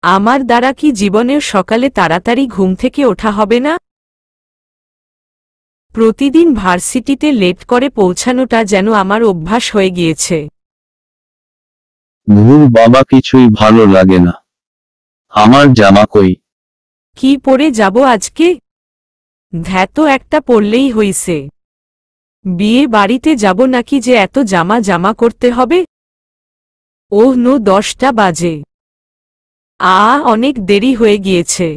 আমার দ্বারা কি জীবনের সকালে তাড়াতাড়ি ঘুম থেকে ওঠা হবে না? প্রতিদিন ভার্সিটিতে লেট করে পৌঁছানোটা যেন আমার অভ্যাস হয়ে গিয়েছে। ধুর বাবা, কিছুই ভালো লাগে না। আমার জামা কই? কি পরে যাব আজকে? ধ্যাতো একটা পরলেই হইছে। বিয়ে বাড়িতে যাব নাকি যে এত জামা জামা করতে হবে? ওহ নো, 10টা বাজে। অনেক দেরি হয়ে গিয়েছে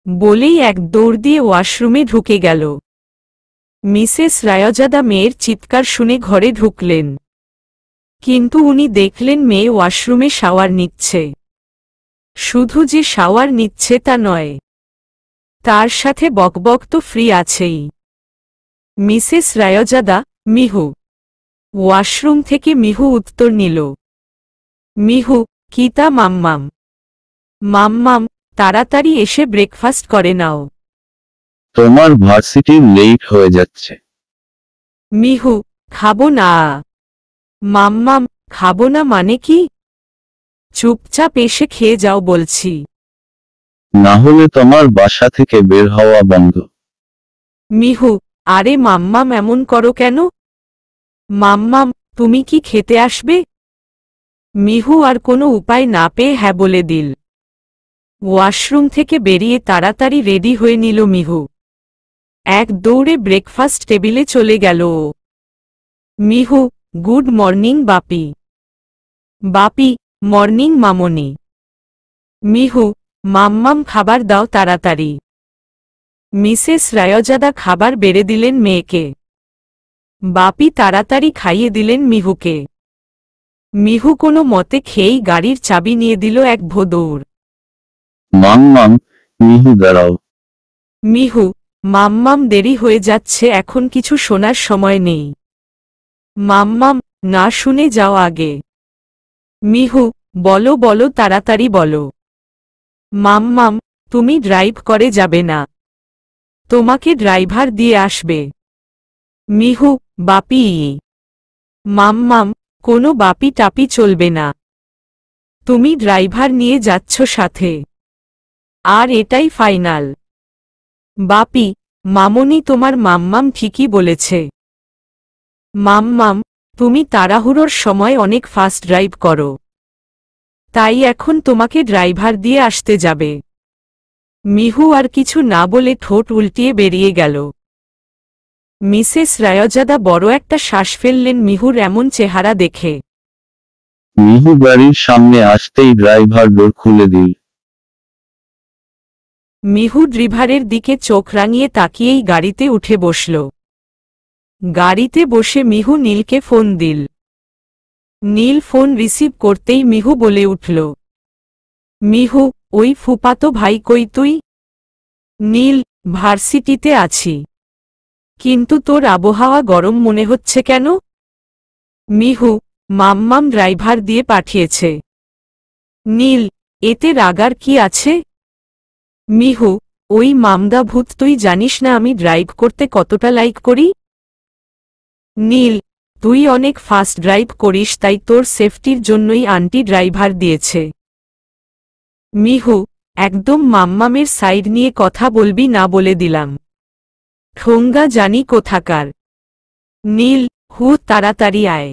বলেই এক দৌড় দিয়ে ওয়াশরুমে ঢুকে গেল। মিসেস রায়জাদা মেয়ের চিৎকার শুনে ঘরে ঢুকলেন, কিন্তু উনি দেখলেন মেয়ে ওয়াশরুমে শাওয়ার নিচ্ছে। শুধু যে শাওয়ার নিচ্ছে তা নয়, তার সাথে বকবক তো ফ্রি আছেই। মিসেস রায়জাদা, মিহু। ওয়াশরুম থেকে মিহু উত্তর নিল, মিহু, কিতা মাম্মাম? মাম্মাম, তাড়াতাড়ি এসে ব্রেকফাস্ট করে নাও। তোমার ভার্সিটির লেট হয়ে যাচ্ছে। মিহু, খাবো না। মাম্মাম, খাবো না মানে কি? চুপচাপ এসে খেয়ে যাও বলছি। না হলে তোমার বাসা থেকে বের হওয়া বন্ধ। মিহু, আরে মাম্মাম এমন করো কেন? মাম্মাম, তুমি কি খেতে আসবে? মিহু আর কোনো উপায় না পেয়ে হ্যাঁ বলে দিল। ওয়াশরুম থেকে বেরিয়ে তাড়াতাড়ি রেডি হয়ে নিল মিহু। এক দৌড়ে ব্রেকফাস্ট টেবিলে চলে গেল ও। মিহু, গুড মর্নিং বাপি। বাপি, মর্নিং মামনি। মিহু, মাম্মাম খাবার দাও তাড়াতাড়ি। মিসেস রায়জাদা খাবার বেড়ে দিলেন মেয়েকে। বাপি তাড়াতাড়ি খাইয়ে দিলেন মিহুকে। মিহু কোনো মতে খেয়েই গাড়ির চাবি নিয়ে দিল এক ভোদৌড়। মাম্মাম, মিহু দাঁড়াও। মিহু, মাম্মাম দেরি হয়ে যাচ্ছে, এখন কিছু শোনার সময় নেই। মাম্মাম, না শুনে যাও আগে। মিহু, বলো বলো তাড়াতাড়ি বলো। মাম্মাম, তুমি ড্রাইভ করে যাবে না, তোমাকে ড্রাইভার দিয়ে আসবে। মিহু, বাপি। মাম্মাম, কোনো বাপি টাপি চলবে না, তুমি ড্রাইভার নিয়ে যাচ্ছ সাথে, আর এটাই ফাইনাল। বাপি, মামনি তোমার মাম্মাম ঠিকই বলেছে। মাম্মাম, তুমি তাড়াহুড়োর সময় অনেক ফাস্ট ড্রাইভ করো, তাই এখন তোমাকে ড্রাইভার দিয়ে আসতে যাবে। মিহু আর কিছু না বলে ঠোঁট উল্টিয়ে বেরিয়ে গেল। মিসেস রায়জাদা বড় একটা শ্বাস ফেললেন মিহুর এমন চেহারা দেখে। মিহু গাড়ির সামনে আসতেই ড্রাইভার ডোর খুলে দিল। মিহু ড্রাইভারের দিকে চোখ রাঙিয়ে তাকিয়েই গাড়িতে উঠে বসল। গাড়িতে বসে মিহু নীলকে ফোন দিল। নীল ফোন রিসিভ করতেই মিহু বলে উঠল, মিহু, ওই ফুপাতো ভাই কই তুই? নীল, ভার্সিটিতে আছি। কিন্তু তোর আবহাওয়া গরম মনে হচ্ছে কেন? মিহু, মাম্মাম ড্রাইভার দিয়ে পাঠিয়েছে। নীল, এতে রাগার কি আছে? মিহু, ওই মামদা ভূত, তুই জানিস না আমি ড্রাইভ করতে কতটা লাইক করি? নীল, তুই অনেক ফাস্ট ড্রাইভ করিস, তাই তোর সেফটির জন্যই আন্টি ড্রাইভার দিয়েছে। মিহু, একদম মাম্মামের সাইড নিয়ে কথা বলবি না বলে দিলাম। ঠোঙ্গা জানি কোথাকার। নীল, তাড়াতাড়ি আয়।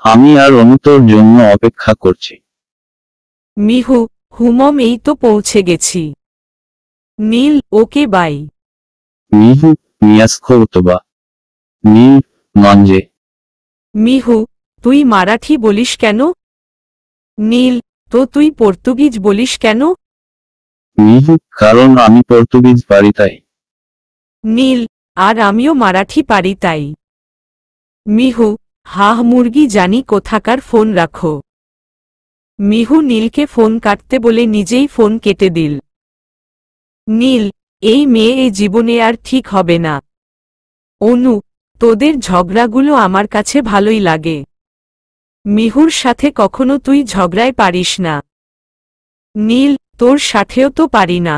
আমি আর অনুতোর জন্য অপেক্ষা করছি। মিহু, হুমম, এই তো পৌঁছে গেছি। নীল, ওকে বাই। মিহু, মিয়াসকোতবা। নীল, মানজে। মিহু, তুই মারাঠি বলিস কেন? নীল, তো তুই পর্তুগিজ বলিস কেন? মিহু, কারণ আমি পর্তুগিজ পারি তাই। নীল, আর আমিও মারাঠি পারি তাই। মিহু, মুরগি জানি কোথাকার, ফোন রাখো। মিহু নীলকে ফোন কাটতে বলে নিজেই ফোন কেটে দিল। নীল, এই মেয়ে এই জীবনে আর ঠিক হবে না। অনু, তোদের ঝগড়াগুলো আমার কাছে ভালোই লাগে। মিহুর সাথে কখনো তুই ঝগড়ায় পারিস না। নীল, তোর সাথেও তো পারি না।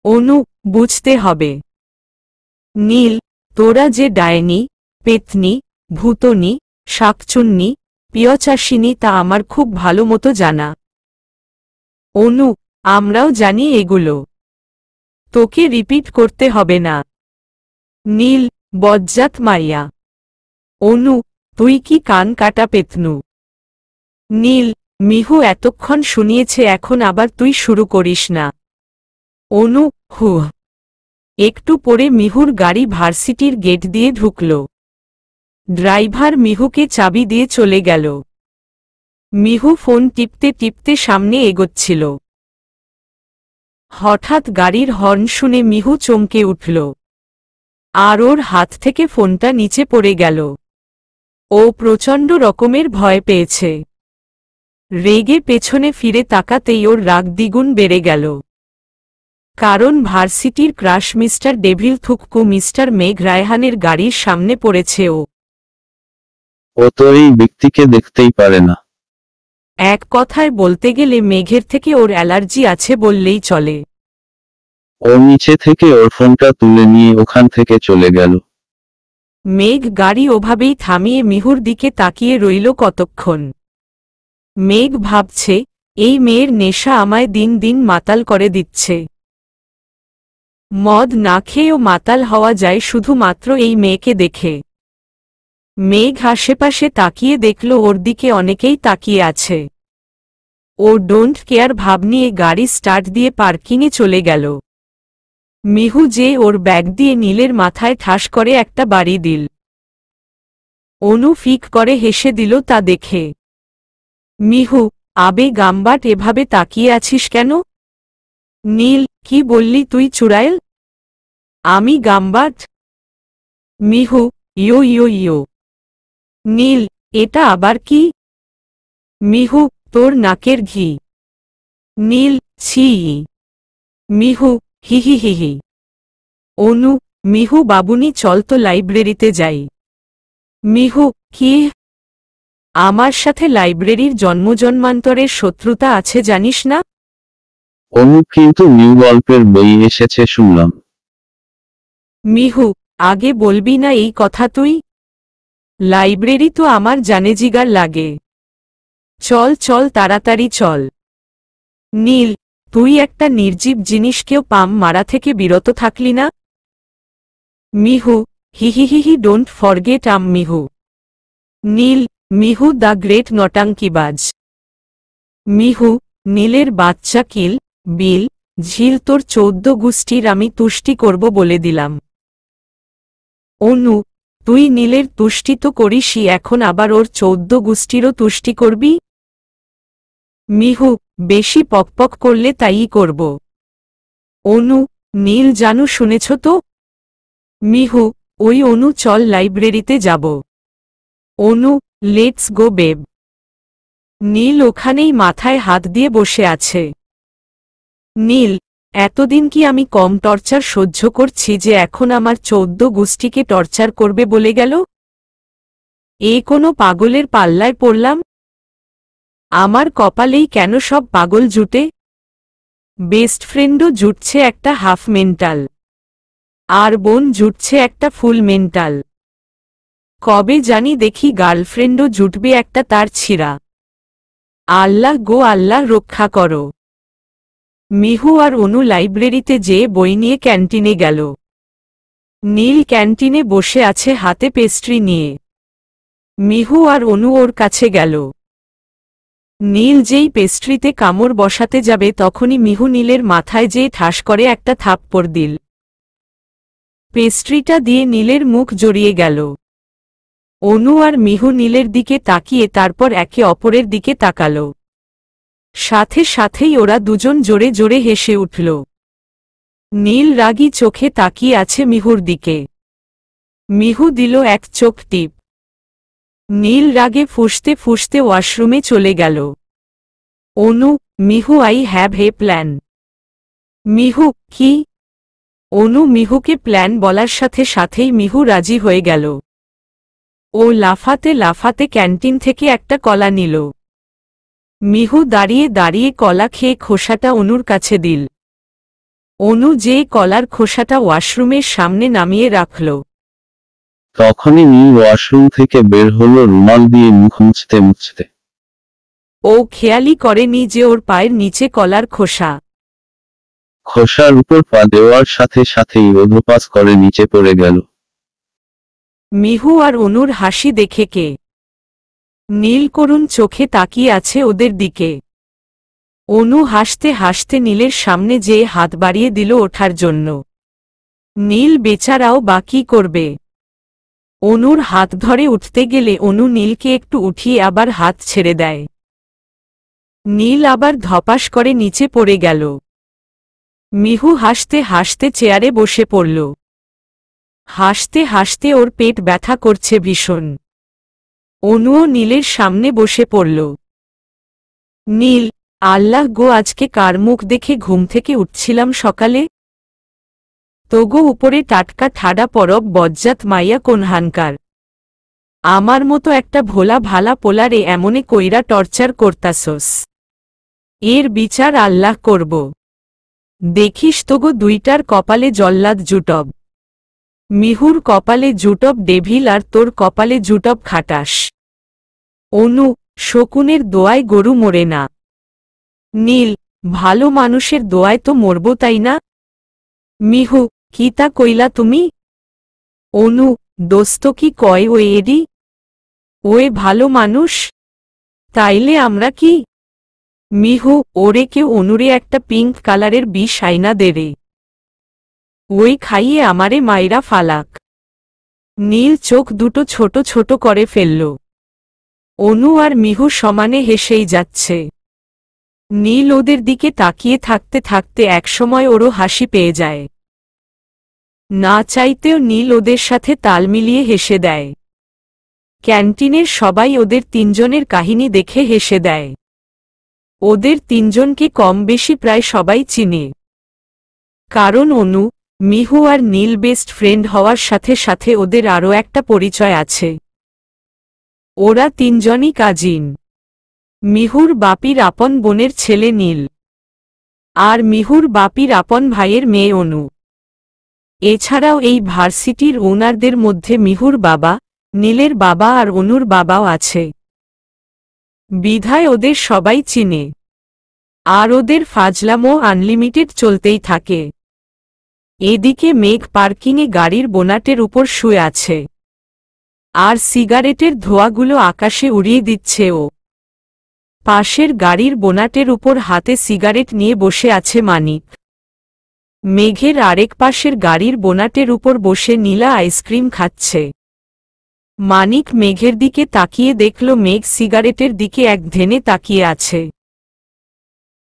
অনু, বুঝতে হবে। নীল, তোরা যে ডাইনি, পেতনি, ভূতনি, শাকচুন্নি, পিয়চাসিনী তা আমার খুব ভালো মতো জানা। অনু, আমরাও জানি এগুলো। তোকে রিপিট করতে হবে না। নীল, বজ্জাত মাইয়া। অনু, তুই কি কান কাটা পেতনু? নীল, মিহু এতক্ষণ শুনিয়েছে, এখন আবার তুই শুরু করিস না। অনু, হু। একটু পরে মিহুর গাড়ি ভার্সিটির গেট দিয়ে ঢুকল। ড্রাইভার মিহুকে চাবি দিয়ে চলে গেল। মিহু ফোন টিপতে টিপতে সামনে এগোচ্ছিল। হঠাৎ গাড়ির হর্ন শুনে মিহু চমকে উঠল। আর ওর হাত থেকে ফোনটা নিচে পড়ে গেল। ও প্রচণ্ড রকমের ভয় পেয়েছে। রেগে পেছনে ফিরে তাকাতেই ওর রাগ দ্বিগুণ বেড়ে গেল। কারণ ভার্সিটির ক্রাশ মিস্টার ডেভিল থুককু মিস্টার মেঘ রায়হানের গাড়ির সামনে পড়েছে ও। ও তো এই ব্যক্তিকে দেখতেই পারে না। এক কথায় বলতে গেলে মেঘের থেকে ওর অ্যালার্জি আছে বললেই চলে। ও নিচে থেকে ওর ফোনটা তুলে নিয়ে ওখান থেকে চলে গেল। মেঘ গাড়ি ওভাবেই থামিয়ে মিহুর দিকে তাকিয়ে রইল কতক্ষণ। মেঘ ভাবছে, এই মেয়ের নেশা আমায় দিন দিন মাতাল করে দিচ্ছে। মদ না খেয়েও মাতাল হওয়া যায় শুধুমাত্র এই মেয়েকে দেখে। মেঘ আশেপাশে তাকিয়ে দেখল ওর দিকে অনেকেই তাকিয়ে আছে। ও ডোন্ট কেয়ার ভাব নিয়ে গাড়ি স্টার্ট দিয়ে পার্কিংয়ে চলে গেল। মিহু যে ওর ব্যাগ দিয়ে নীলের মাথায় ঠাস করে একটা বাড়ি দিল। অনু ফিক করে হেসে দিল তা দেখে। মিহু, আবে গাম্বাট, এভাবে তাকিয়ে আছিস কেন? নীল, কি বললি তুই চুড়াইল? আমি গাম্বাট? মিহু, ইয়ো ইয়ো ইয়ো। নীল, এটা আবার কি? মিহু, তোর নাকের ঘি। নীল, ছি। মিহু, হিহি হিহি। অনু, মিহু বাবুনি, চল তো লাইব্রেরিতে যাই। মিহু, কি? আমার সাথে লাইব্রেরির জন্মজন্মান্তরের শত্রুতা আছে জানিস না? অনু, কিন্তু নিউ গল্পের বই এসেছে শুনলাম। মিহু, আগে বলবি না এই কথা তুই? লাইব্রেরি তো আমার জানেজিগার লাগে। চল চল তাড়াতাড়ি চল। নীল, তুই একটা নির্জীব জিনিসকেও পাম মারা থেকে বিরত থাকলি না? মিহু, হিহিহিহি, don't forget Mihu. Neel, Mihu the great নটাঙ্কিবাজ। মিহু, নীলের বাচ্চা কিল বিল ঝিল, তোর 14 গোষ্ঠীর আমি তুষ্টি করব বলে দিলাম। অনু, তুই নীলের তুষ্টি তো করিসই, এখন আবার ওর 14 গোষ্ঠীরও তুষ্টি করবি? মিহু, বেশি পকপক করলে তাইই করব। অনু, নীল জানু শুনেছ তো? মিহু, ওই অনু, চল লাইব্রেরিতে যাব। অনু, লেটস গো বেব। নীল ওখানেই মাথায় হাত দিয়ে বসে আছে। নীল, এতদিন কি আমি কম টর্চার সহ্য করছি যে এখন আমার 14 গোষ্ঠীকে টর্চার করবে বলে গেল? এ কোনো পাগলের পাল্লায় পড়লাম? আমার কপালেই কেন সব পাগল জুটে? বেস্ট ফ্রেন্ডও জুটছে একটা হাফ মেন্টাল, আর বোন জুটছে একটা ফুল মেন্টাল। কবে জানি দেখি গার্লফ্রেন্ডও জুটবে একটা তার ছিঁড়া। আল্লাহ গো আল্লাহ, রক্ষা করো। মিহু আর অনু লাইব্রেরিতে যেয়ে বই নিয়ে ক্যান্টিনে গেল। নীল ক্যান্টিনে বসে আছে হাতে পেস্ট্রি নিয়ে। মিহু আর অনু ওর কাছে গেল। নীল যেই পেস্ট্রিতে কামড় বসাতে যাবে তখনই মিহু নীলের মাথায় যেয়ে ঠাস করে একটা থাপ্পড় দিল। পেস্ট্রিটা দিয়ে নীলের মুখ জড়িয়ে গেল। অনু আর মিহু নীলের দিকে তাকিয়ে তারপর একে অপরের দিকে তাকাল। সাথে সাথেই ওরা দুজন জোরে জোরে হেসে উঠল। নীল রাগী চোখে তাকিয়ে আছে মিহুর দিকে। মিহু দিল এক চোখ টিপ। নীল রাগে ফুঁসতে ফুঁসতে ওয়াশরুমে চলে গেল। Anu, Mihu, I have a plan. Mihu, কি? অনু মিহুকে প্ল্যান বলার সাথে সাথেই মিহু রাজি হয়ে গেল। ও লাফাতে লাফাতে ক্যান্টিন থেকে একটা কলা নিল। মিহু দাঁড়িয়ে দাঁড়িয়ে কলা খেয়ে খোসাটা অনুর কাছে দিল। অনু যে কলার খোসাটা ওয়াশরুমের সামনে নামিয়ে রাখল। তখনই নীল ওয়াশরুম থেকে বের হলো রুমাল দিয়ে মুখ মুছতে মুছতে। ও খেয়ালই করেনি যে ওর পায়ের নিচে কলার খোসা। খোসার উপর পা দেওয়ার সাথে সাথেই অধঃপাত করে নিচে পড়ে গেল। মিহু আর অনুর হাসি দেখে কে নীল করুণ চোখে তাকিয়ে আছে ওদের দিকে। অনু হাসতে হাসতে নীলের সামনে যেয়ে হাত বাড়িয়ে দিল ওঠার জন্য। নীল বেচারাও বা কি করবে। অনুর হাত ধরে উঠতে গেলে অনু নীলকে একটু উঠিয়ে আবার হাত ছেড়ে দেয়। নীল আবার ধপাস করে নিচে পড়ে গেল। মিহু হাসতে হাসতে চেয়ারে বসে পড়ল। হাসতে হাসতে ওর পেট ব্যথা করছে ভীষণ। অনুও নীলের সামনে বসে পড়ল। নীল, আল্লাহ গো, আজকে কার মুখ দেখে ঘুম থেকে উঠছিলাম সকালে? তোগো উপরে টাটকা ঠাডা পরব বজ্জাত মাইয়া কোনহানকার। আমার মতো একটা ভোলা ভালা পোলারে এমনে কইরা টর্চার করতাসোস। এর বিচার আল্লাহ করব। দেখিস তোগো দুইটার কপালে জল্লাদ জুটব। মিহুর কপালে জুটব ডেভিল আর তোর কপালে জুটব খাটাস। অনু, শকুনের দোয়ায় গরু মরে না। নীল, ভালো মানুষের দোয়ায় তো মরব, তাই না? মিহু, কি তা কইলা তুমি? অনু, দোস্ত কি কয় ও এডি? ওয়ে ভালো মানুষ? তাইলে আমরা কি? মিহু, ওরে কেউ অনুরে একটা পিঙ্ক কালারের বিষ আইনা দেরে। ওই খাইয়ে আমারে মাইরা ফালাক। নীল চোখ দুটো ছোট ছোট করে ফেলল। অনু আর মিহু সমানে হেসেই যাচ্ছে। নীল ওদের দিকে তাকিয়ে থাকতে থাকতে একসময় ওরও হাসি পেয়ে যায়। না চাইতেও নীল ওদের সাথে তাল মিলিয়ে হেসে দেয়। ক্যান্টিনের সবাই ওদের তিনজনের কাহিনী দেখে হেসে দেয়। ওদের তিনজনকে কম বেশি প্রায় সবাই চিনে। কারণ অনু, মিহু আর নীল বেস্ট ফ্রেন্ড হওয়ার সাথে সাথে ওদের আরও একটা পরিচয় আছে। ওরা তিনজনই কাজিন। মিহুর বাপির আপন বোনের ছেলে নীল, আর মিহুর বাপির আপন ভাইয়ের মেয়ে অনু। এছাড়াও এই ভার্সিটির ওনারদের মধ্যে মিহুর বাবা, নীলের বাবা আর অনুর বাবাও আছে। বিধায় ওদের সবাই চিনে। আর ওদের ফাজলামো আনলিমিটেড চলতেই থাকে। এদিকে মেঘ পার্কিংয়ে গাড়ির বোনাটের উপর শুয়ে আছে। আর সিগারেটের ধোঁয়াগুলো আকাশে উড়িয়ে দিচ্ছে ও। পাশের গাড়ির বোনাটের উপর হাতে সিগারেট নিয়ে বসে আছে মানিক। মেঘের আরেক পাশের গাড়ির বোনাটের উপর বসে নীলা আইসক্রিম খাচ্ছে। মানিক মেঘের দিকে তাকিয়ে দেখল মেঘ সিগারেটের দিকে এক ধ্যানে তাকিয়ে আছে।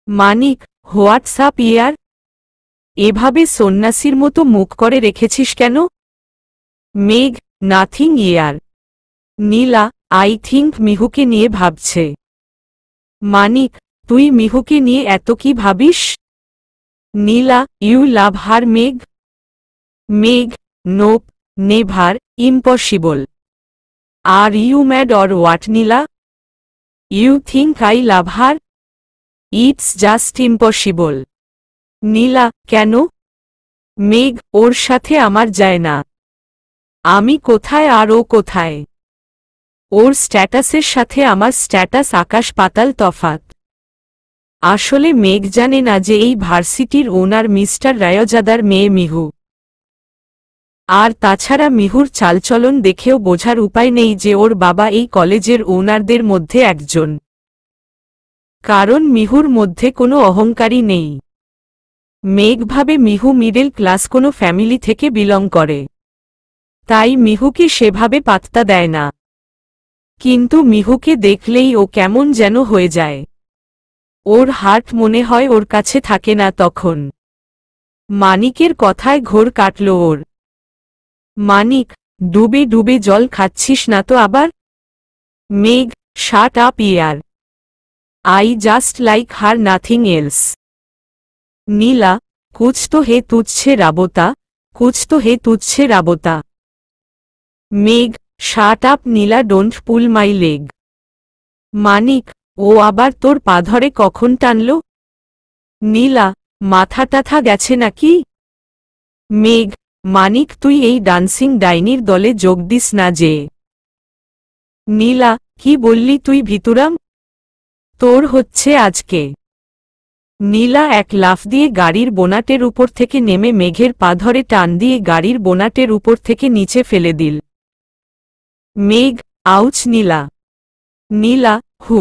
মানিক, হোয়াটসঅ্যাপ ইয়ার? এভাবে সন্ন্যাসীর মতো মুখ করে রেখেছিস কেন? মেঘ, নাথিং ইয়ার। নীলা, আই থিঙ্ক মিহুকে নিয়ে ভাবছে। মানিক, তুই মিহুকে নিয়ে এত কি ভাবিস? নীলা, you love her Megh? Megh, nope, never, impossible. Are you mad or what Nila? You think I love her? It's just impossible. Nila, কেন? মেঘ, ওর সাথে আমার যায় না। আমি কোথায় আর ও কোথায়? ওর স্ট্যাটাসের সাথে আমার স্ট্যাটাস আকাশ পাতাল তফাত। আসলে মেঘ জানে না যে এই ভার্সিটির ওনার মিস্টার রায়জাদার মেয়ে মিহু। আর তাছাড়া মিহুর চালচলন দেখেও বোঝার উপায় নেই যে ওর বাবা এই কলেজের ওনারদের মধ্যে একজন। কারণ মিহুর মধ্যে কোনো অহংকারই নেই। মেঘ ভাবে মিহু মিডল ক্লাস কোনো ফ্যামিলি থেকে বিলং করে। তাই মিহুকে সেভাবে পাত্তা দেয় না। কিন্তু মিহুকে দেখলেই ও কেমন যেন হয়ে যায়। ওর হার্ট মনে হয় ওর কাছে থাকে না তখন। মানিকের কথায় ঘোর কাটল ওর। মানিক, ডুবে ডুবে জল খাচ্ছিস না তো আবার? মেঘ, শাট আপ ইয়ার। I just like her, nothing else. Nila, কুছ তো হে তুচ্ছে রাবতা, কুছ তো হে তুচ্ছে রাবতা। Megh, shut up Nila, don't pull my leg. Manik, ও আবার তোর পা ধরে কখন টানল? নীলা, মাথা টাথা গেছে নাকি? মেঘ, মানিক, তুই এই ডান্সিং ডাইনির দলে যোগ দিস না যে। নীলা, কি বললি তুই ভিতুরাম? তোর হচ্ছে আজকে। নীলা এক লাফ দিয়ে গাড়ির বোনাটের উপর থেকে নেমে মেঘের পা ধরে টান দিয়ে গাড়ির বোনাটের উপর থেকে নিচে ফেলে দিল। মেঘ, আউচ নীলা। নীলা, হু।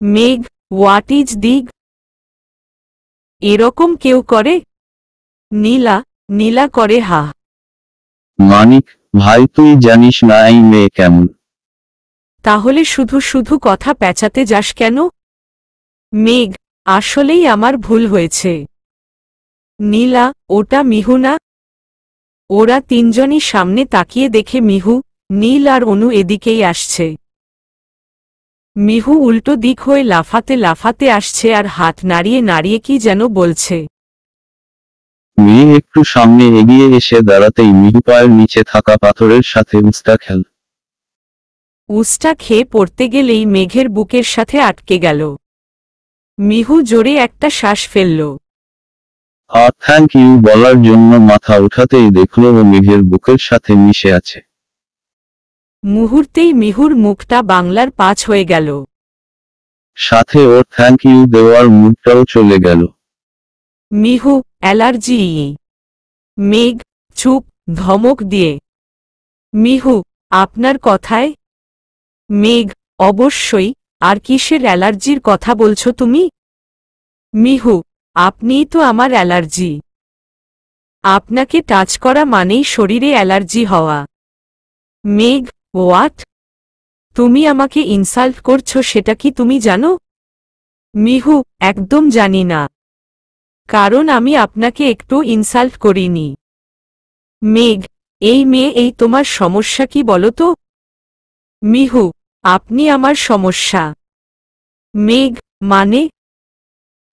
মেঘ, হোয়াট ইজ দিগ? এরকম কেউ করে? নীলা, নীলা করে হা। মানিক, ভাই তুই জানিস না এই মেয়ে কেমন? তাহলে শুধু শুধু কথা পেঁচাতে যাস কেন? মেঘ, আসলেই আমার ভুল হয়েছে। নীলা, ওটা মিহু না? ওরা তিনজনই সামনে তাকিয়ে দেখে মিহু, নীল আর অনু এদিকেই আসছে। মিহু উল্টো দিক হয়ে লাফাতে লাফাতে আসছে আর হাত নাড়িয়ে নাড়িয়ে কি যেন বলছে। মেয়ে একটু সামনে এগিয়ে এসে দাঁড়াতেই মিহু পায়ের নিচে থাকা পাথরের সাথে উস্তা খেল। উস্টা খেয়ে পড়তে গেলেই মেঘের বুকের সাথে আটকে গেল। মিহু জোরে একটা শ্বাস ফেলল। আর থ্যাংক ইউ বলার জন্য মাথা উঠাতেই দেখল ও মেঘের বুকের সাথে মিশে আছে। মুহূর্তেই মিহুর মুখটা বাংলার 5 হয়ে গেল। সাথে ওর থ্যাংক ইউ দেওয়ার মুডটাও চলে গেল। মিহু, অ্যালার্জি। মেঘ, চুপ, ধমক দিয়ে। মিহু, আপনার কথায়? মেঘ, অবশ্যই, আর কিসের অ্যালার্জির কথা বলছো তুমি? মিহু, আপনিই তো আমার অ্যালার্জি। আপনাকে টাচ করা মানেই শরীরে অ্যালার্জি হওয়া। মেঘ, হোয়াট? তুমি আমাকে ইনসাল্ট করছো সেটা কি তুমি জানো? মিহু, একদম জানি না। কারণ আমি আপনাকে একটু ইনসাল্ট করিনি। মেঘ, এই মেয়ে এই তোমার সমস্যা কি বলো তো? মিহু, আপনি আমার সমস্যা। মেঘ, মানে?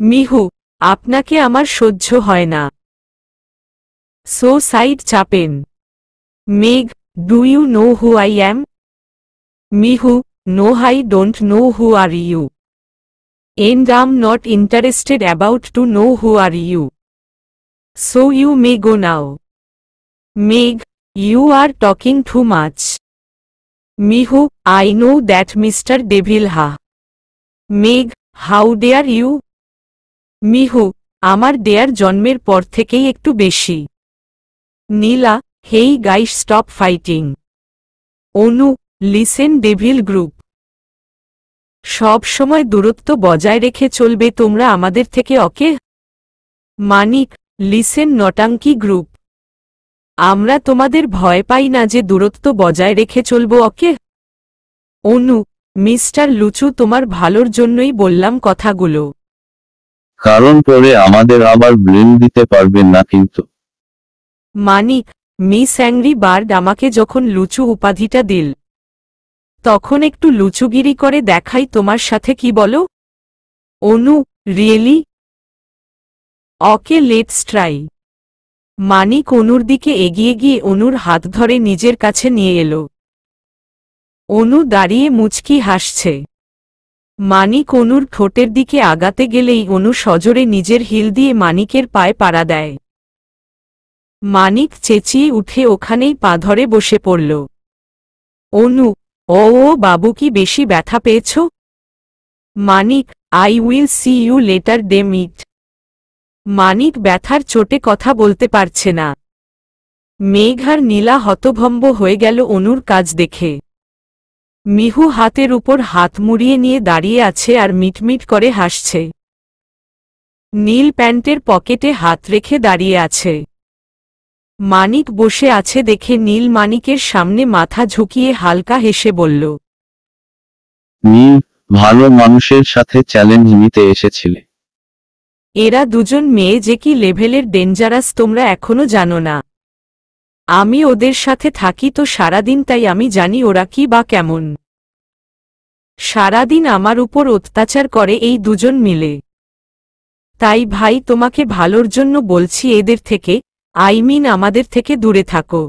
মিহু, আপনাকে আমার সহ্য হয় না। সো সাইড চাপেন। Megh, do you know who I am? Mihu, no I don't know who are you. And I'm not interested about to know who are you. So you may go now. Meg, you are talking too much. Mihu, I know that Mr. Devil ha. Meg, how dare you? Mihu, আমার দেয়ার জন্মের পর থেকেই একটু বেশি। নীলা, hey guys stop fighting. অনু, listen devil group. সব সময় দূরত্ব বজায় রেখে চলবে তোমরা আমাদের থেকে, ওকে? মানিক, লিসেন নটাঙ্কি গ্রুপ। আমরা তোমাদের ভয় পাই না যে দূরত্ব বজায় রেখে চলব, ওকে? অনু, মিস্টার লুচু তোমার ভালোর জন্যই বললাম কথাগুলো। কারণ পরে আমাদের আবার ব্লেম দিতে পারবেন না কিন্তু। মানিক, মিস অ্যাংরি বার্ড আমাকে যখন লুচু উপাধিটা দিল তখন একটু লুচুগিরি করে দেখাই তোমার সাথে, কি বলো? Anu, really? Okay, let's try. Manik অনুর দিকে এগিয়ে গিয়ে অনুর হাত ধরে নিজের কাছে নিয়ে এলো। অনু দাঁড়িয়ে মুচকি হাসছে। মানিক অনুর ঠোঁটের দিকে আগাতে গেলেই অনু সজোরে নিজের হিল দিয়ে মানিকের পায়ে পাড়া দেয়। মানিক চেঁচিয়ে উঠে ওখানেই পা ধরে বসে পড়ল। অনু, ও বাবু, কি বেশি ব্যথা পেয়েছ? Manik, I will see you later day meet. Manik ব্যথার চোটে কথা বলতে পারছে না। মেঘ আর নীলা হতভম্ব হয়ে গেল অনুর কাজ দেখে। মিহু হাতের উপর হাত মুড়িয়ে নিয়ে দাঁড়িয়ে আছে আর মিটমিট করে হাসছে। নীল প্যান্টের পকেটে হাত রেখে দাঁড়িয়ে আছে। মানিক বসে আছে দেখে নীল মানিকের সামনে মাথা ঝুঁকিয়ে হালকা হেসে বলল, নীল, ভালো মানুষের সাথে চ্যালেঞ্জ নিতে এসেছিলে। এরা দুজন মেয়ে যে কি লেভেলের ডেঞ্জারাস তোমরা এখনো জানো না। আমি ওদের সাথে থাকি তো সারাদিন, তাই আমি জানি ওরা কি বা কেমন। সারাদিন আমার উপর অত্যাচার করে এই দুজন মিলে। তাই ভাই তোমাকে ভালোর জন্য বলছি, এদের থেকে, আই মিন আমাদের থেকে দূরে থাকো।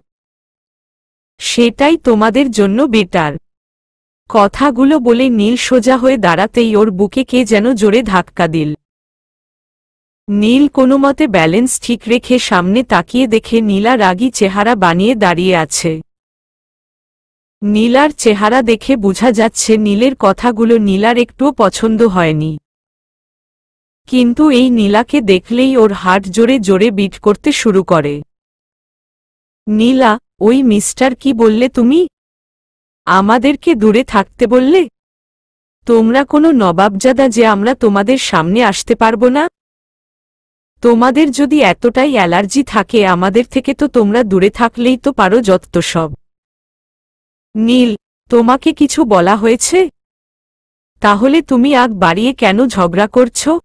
সেটাই তোমাদের জন্য বেটার। কথাগুলো বলে নীল সোজা হয়ে দাঁড়াতেই ওর বুকে কে যেন জোরে ধাক্কা দিল। নীল কোনোমতে ব্যালেন্স ঠিক রেখে সামনে তাকিয়ে দেখে নীলা রাগী চেহারা বানিয়ে দাঁড়িয়ে আছে। নীলার চেহারা দেখে বোঝা যাচ্ছে নীলের কথাগুলো নীলার একটুও পছন্দ হয়নি। কিন্তু এই নীলাকে দেখলেই ওর হার্ট জোরে জোরে বিট করতে শুরু করে। নীলা, ওই মিস্টার কি বললে তুমি? আমাদেরকে দূরে থাকতে বললে? তোমরা কোনো নবাবজাদা যে আমরা তোমাদের সামনে আসতে পারবো না? তোমাদের যদি এতটাই অ্যালার্জি থাকে আমাদের থেকে তো তোমরা দূরে থাকলেই তো পারো যত সব। নীল, তোমাকে কিছু বলা হয়েছে? তাহলে তুমি আগ বাড়িয়ে কেন ঝগড়া করছো?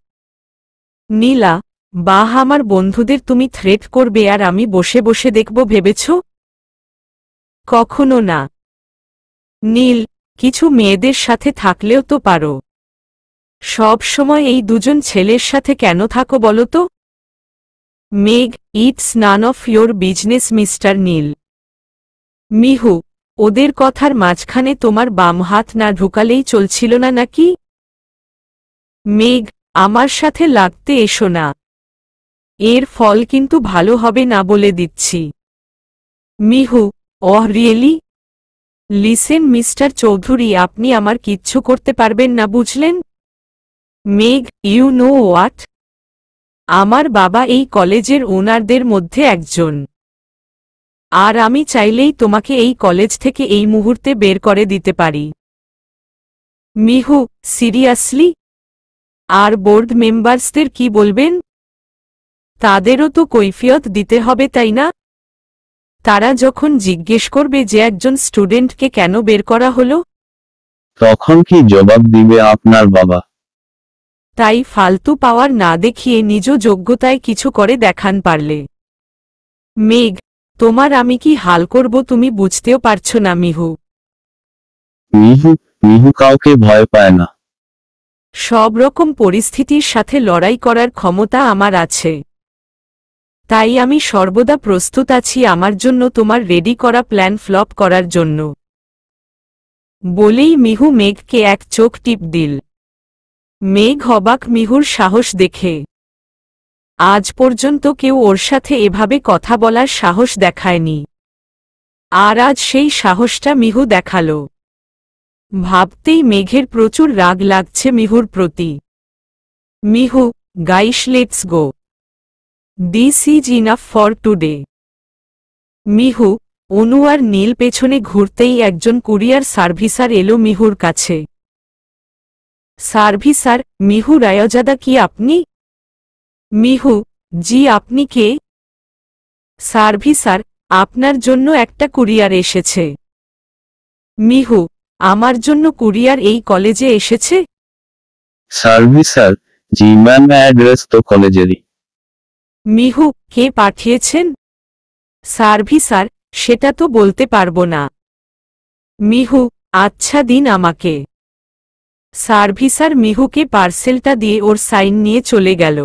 নীলা, বাহ, আমার বন্ধুদের তুমি থ্রেট করবে আর আমি বসে বসে দেখব ভেবেছ? কখনো না। নীল, কিছু মেয়েদের সাথে থাকলেও তো পারো। সব সময় এই দুজন ছেলের সাথে কেন থাকো বলো তো? Megh, it's none of your business mister Neel. Mihu, ওদের কথার মাঝখানে তোমার বাম হাত না ঢুকালেই চলছিল না নাকি? মেঘ, আমার সাথে লাগতে এসো না। এর ফল কিন্তু ভালো হবে না বলে দিচ্ছি। Mihu, oh really? Listen mister Chowdhury, আপনি আমার কিচ্ছু করতে পারবেন না, বুঝলেন? মেঘ, ইউ নো হোয়াট? আমার বাবা এই কলেজের ওনারদের মধ্যে একজন। আর আমি চাইলেই তোমাকে এই কলেজ থেকে এই মুহূর্তে বের করে দিতে পারি। মিহু, সিরিয়াসলি? আর বোর্ড মেম্বার্সদের কি বলবেন? তাদেরও তো কৈফিয়ত দিতে হবে, তাই না? তারা যখন জিজ্ঞেস করবে যে একজন স্টুডেন্টকে কেন বের করা হলো, তখন কি জবাব দিবে আপনার বাবা? তাই ফালতু পাওয়ার না দেখিয়ে নিজ যোগ্যতায় কিছু করে দেখান পারলে। মেঘ, তোমার আমি কি হাল করব তুমি বুঝতেও পারছো না মিহু। মিহু, মিহু কাউকে ভয় পায় না। সব রকম পরিস্থিতির সাথে লড়াই করার ক্ষমতা আমার আছে। তাই আমি সর্বদা প্রস্তুত আছি আমার জন্য তোমার রেডি করা প্ল্যান ফ্লপ করার জন্য। বলেই মিহু মেঘকে এক চোখ টিপ দিল। মেঘ অবাক মিহুর সাহস দেখে। আজ পর্যন্ত কেউ ওর সাথে এভাবে কথা বলার সাহস দেখায়নি। আর আজ সেই সাহসটা মিহু দেখালো। ভাবতেই মেঘের প্রচুর রাগ লাগছে মিহুর প্রতি। Mihu, guys, let's go. This is enough for today. Mihu, Anu আর নীল পেছনে ঘুরতেই একজন কুরিয়ার সার্ভিসার এলো মিহুর কাছে। সার্ভিসার, মিহু রায়জাদা কি আপনি? মিহু, জি, আপনি কে? সার্ভিসার, আপনার জন্য একটা কুরিয়ার এসেছে। মিহু, আমার জন্য কুরিয়ার এই কলেজে এসেছে? সার্ভিসার, জি ম্যাম, অ্যাড্রেস তো কলেজেরই। মিহু, কে পাঠিয়েছেন? সার্ভিসার, সেটা তো বলতে পারবো না। মিহু, আচ্ছা দিন আমাকে। সার্ভিসার মিহুকে পার্সেলটা দিয়ে ওর সাইন নিয়ে চলে গেল।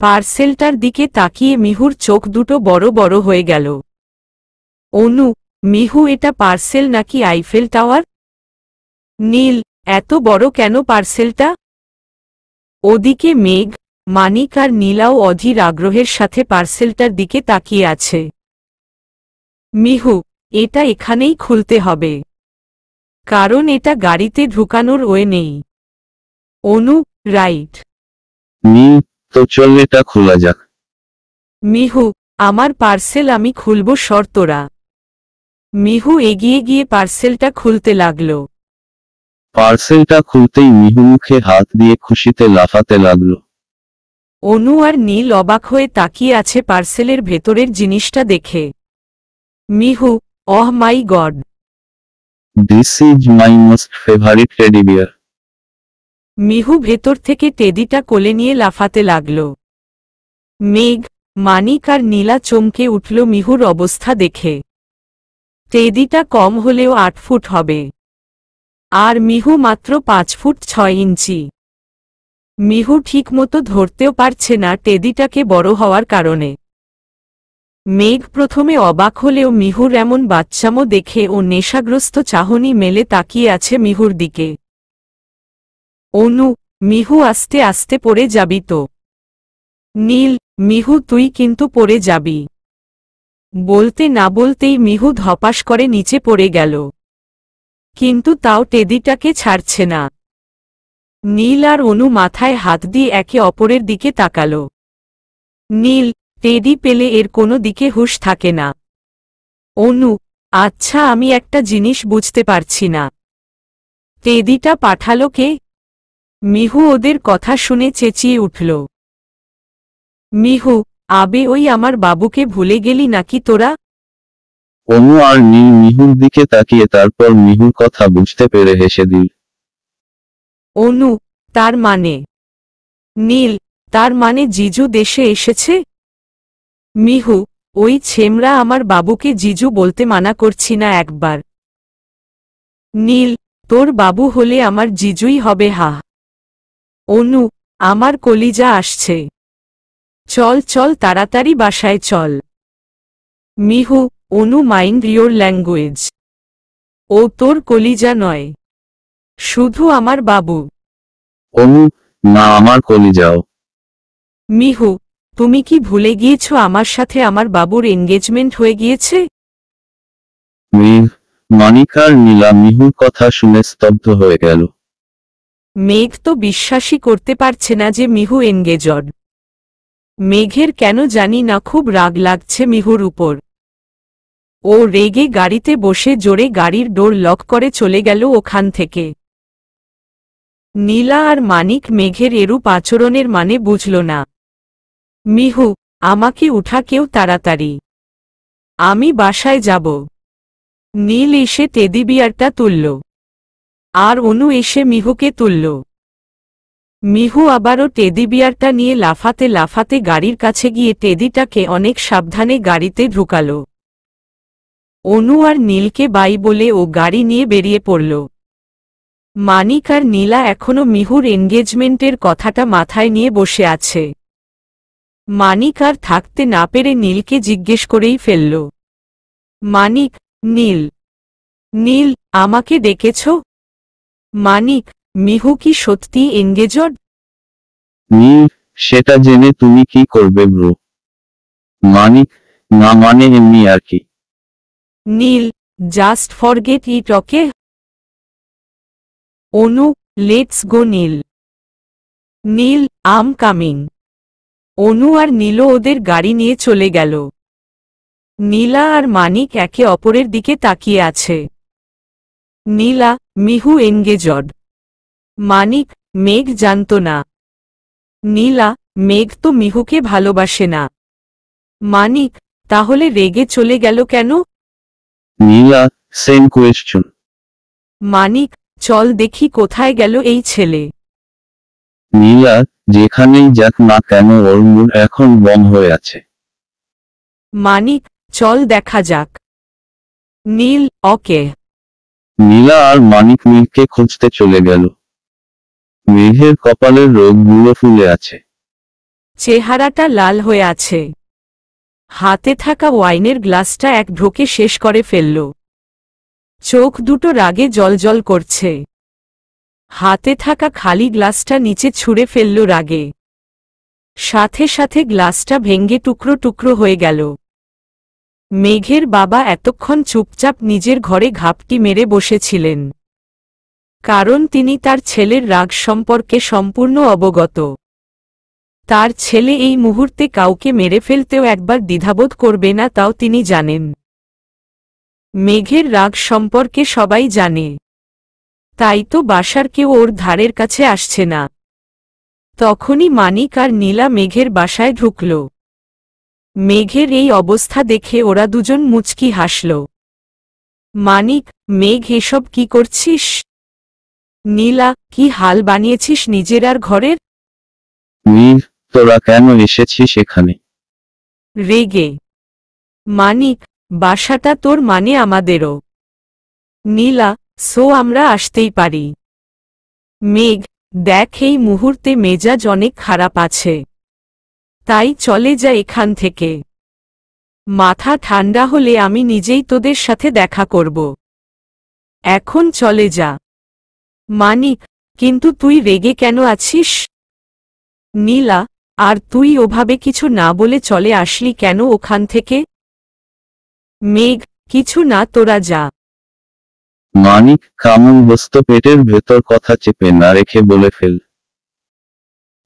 পার্সেলটার দিকে তাকিয়ে মিহুর চোখ দুটো বড় বড় হয়ে গেল। অনু, মিহু, এটা পার্সেল নাকি আইফেল টাওয়ার? নীল, এত বড় কেন পার্সেলটা? ওদিকে মেঘ, মানিক আর নীলাও অধীর আগ্রহের সাথে পার্সেলটার দিকে তাকিয়ে আছে। মিহু, এটা এখানেই খুলতে হবে। কারণ এটা গাড়িতে ঢুকানোর ওয়ে নেই। অনু, রাইট। তো চল এটা খোলা যাক। মিহু, আমার পার্সেল আমি খুলব শর্তরা। মিহু এগিয়ে গিয়ে পার্সেলটা খুলতে লাগল। পার্সেলটা খুলতেই মিহু মুখে হাত দিয়ে খুশিতে লাফাতে লাগলো। অনু আর নীল অবাক হয়ে তাকিয়ে আছে পার্সেলের ভেতরের জিনিসটা দেখে। Mihu, oh my God! This is my most favourite teddy bear. Mihu ভেতর থেকে টেডিটা কোলে নিয়ে লাফাতে লাগল। মেঘ, মানিক আর নীলা চমকে উঠল মিহুর অবস্থা দেখে। টেডিটা কম হলেও 8 ফুট হবে। আর মিহু মাত্র 5 ফুট 6 ইঞ্চি। মিহু ঠিকমতো ধরতেও পারছে না টেডিটাকে বড় হওয়ার কারণে। মেঘ প্রথমে অবাক হলেও মিহুর এমন বাচ্চামো দেখে ও নেশাগ্রস্ত চাহনি মেলে তাকিয়ে আছে মিহুর দিকে। অনু, মিহু আস্তে আস্তে পড়ে যাবি তো। নীল, মিহু তুই কিন্তু পড়ে যাবি। বলতে না বলতেই মিহু ধপাস করে নিচে পড়ে গেল। কিন্তু তাও টেডিটাকে ছাড়ছে না। নীল আর অনু মাথায় হাত দিয়ে একে অপরের দিকে তাকাল। নীল, টেডি পেলে এর কোনো দিকে হুঁশ থাকে না। অনু, আচ্ছা আমি একটা জিনিস বুঝতে পারছি না, টেডিটা পাঠালো কে? মিহু ওদের কথা শুনে চেঁচিয়ে উঠল। মিহু, আবে ওই আমার বাবুকে ভুলে গেলি নাকি তোরা? অনু আর নীল মিহুর দিকে তাকিয়ে তারপর মিহুর কথা বুঝতে পেরে হেসে দিল। অনু, তার মানে? নীল, তার মানে জিজু দেশে এসেছে? মিহু, ওই ছেমরা আমার বাবুকে জিজু বলতে মানা করছি না একবার। নীল, তোর বাবু হলে আমার জিজুই হবে। হা। অনু, আমার কলিজা আসছে। চল চল তাড়াতাড়ি বাসায় চল। মিহু, অনু মাইন্ড ইয়োর ল্যাঙ্গুয়েজ। ও তোর কলিজা নয়, শুধু আমার বাবু। অনু, না আমার কলিজাও। মিহু, তুমি কি ভুলে গিয়েছ আমার সাথে আমার বাবুর এনগেজমেন্ট হয়ে গিয়েছে? মেঘ, মানিক আর নীলা মিহুর কথা শুনে স্তব্ধ হয়ে গেল। মেঘ তো বিশ্বাসই করতে পারছে না যে মিহু এনগেজড। মেঘের কেন জানি না খুব রাগ লাগছে মিহুর উপর। ও রেগে গাড়িতে বসে জোরে গাড়ির ডোর লক করে চলে গেল ওখান থেকে। নীলা আর মানিক মেঘের এরূপ আচরণের মানে বুঝল না। মিহু, আমাকে উঠা কেউ তাড়াতাড়ি, আমি বাসায় যাব। নীল এসে টেডি বিয়ারটা তুলল, আর অনু এসে মিহুকে তুলল। মিহু আবারও টেডি বিয়ারটা নিয়ে লাফাতে লাফাতে গাড়ির কাছে গিয়ে টেডিটাকে অনেক সাবধানে গাড়িতে ঢুকাল। অনু আর নীলকে বাই বলে ও গাড়ি নিয়ে বেরিয়ে পড়ল। মানিক আর নীলা এখনো মিহুর এনগেজমেন্টের কথাটা মাথায় নিয়ে বসে আছে। মানিক আর থাকতে না পেরে নীলকে জিজ্ঞেস করেই ফেলল। মানিক, নীল, নীল, আমাকে ডেকেছ? মানিক, মিহু কি সত্যি এনগেজড? নীল, সেটা জেনে তুমি কি করবে ব্রো? মানিক, না মানে এমনি আর কি। Neel, just forget it, okay? Anu, let's go Neel. Neel, I'm coming. Anu আর নীলও ওদের গাড়ি নিয়ে চলে গেল। নীলা আর মানিক একে অপরের দিকে তাকিয়ে আছে। নীলা, মিহু এনগেজড। মানিক, মেঘ জানত না। নীলা, মেঘ তো মিহুকে ভালোবাসে না। মানিক, তাহলে রেগে চলে গেল কেন? নীলা, সেম কোয়েশ্চন। মানিক, চল দেখি কোথায় গেল এই ছেলে। নীলা, যেখানেই যাক না কেন ওর মুড এখন বম হয়ে আছে। মানিক, চল দেখা যাক। নীল, ওকে। নীলা আর মানিক মিলকে খুঁজতে চলে গেল। মেঘের কপালের রোগগুলো ফুলে আছে। চেহারাটা লাল হয়ে আছে। হাতে থাকা ওয়াইনের গ্লাসটা এক ঢোকে শেষ করে ফেলল। চোখ দুটো রাগে জ্বলজ্বল করছে। হাতে থাকা খালি গ্লাসটা নিচে ছুঁড়ে ফেলল রাগে। সাথে সাথে গ্লাসটা ভেঙে টুকরো টুকরো হয়ে গেল। মেঘের বাবা এতক্ষণ চুপচাপ নিজের ঘরে ঘাপটি মেরে বসেছিলেন, কারণ তিনি তার ছেলের রাগ সম্পর্কে সম্পূর্ণ অবগত। তার ছেলে এই মুহূর্তে কাউকে মেরে ফেলতেও একবার দ্বিধাবোধ করবে না, তাও তিনি জানেন। মেঘের রাগ সম্পর্কে সবাই জানে, তাই তো বাসার কেউ ওর ধারের কাছে আসছে না। তখনই মানিক আর নীলা মেঘের বাসায় ঢুকল। মেঘের এই অবস্থা দেখে ওরা দুজন মুচকি হাসল। মানিক, মেঘ এসব কি করছিস? নীলা, কি হাল বানিয়েছিস নিজের আর ঘরের? মেঘ, তোরা কেন এসেছিস এখানে? রেগে। মানিক, বাসাটা তোর মানে আমাদেরও। নীলা, সো আমরা আসতেই পারি? মেঘ, দেখ এই মুহূর্তে মেজাজ অনেক খারাপ আছে, তাই চলে যা এখান থেকে। মাথা ঠান্ডা হলে আমি নিজেই তোদের সাথে দেখা করব। এখন চলে যা। মানিক, কিন্তু তুই রেগে কেন আছিস? নীলা, আর তুই ওভাবে কিছু না বলে চলে আসলি কেন ওখান থেকে? মেঘ, কিছু না, তোরা যা। মানিক কামন বস্ত পেটের ভেতর কথা চেপে না রেখে বলে ফেল।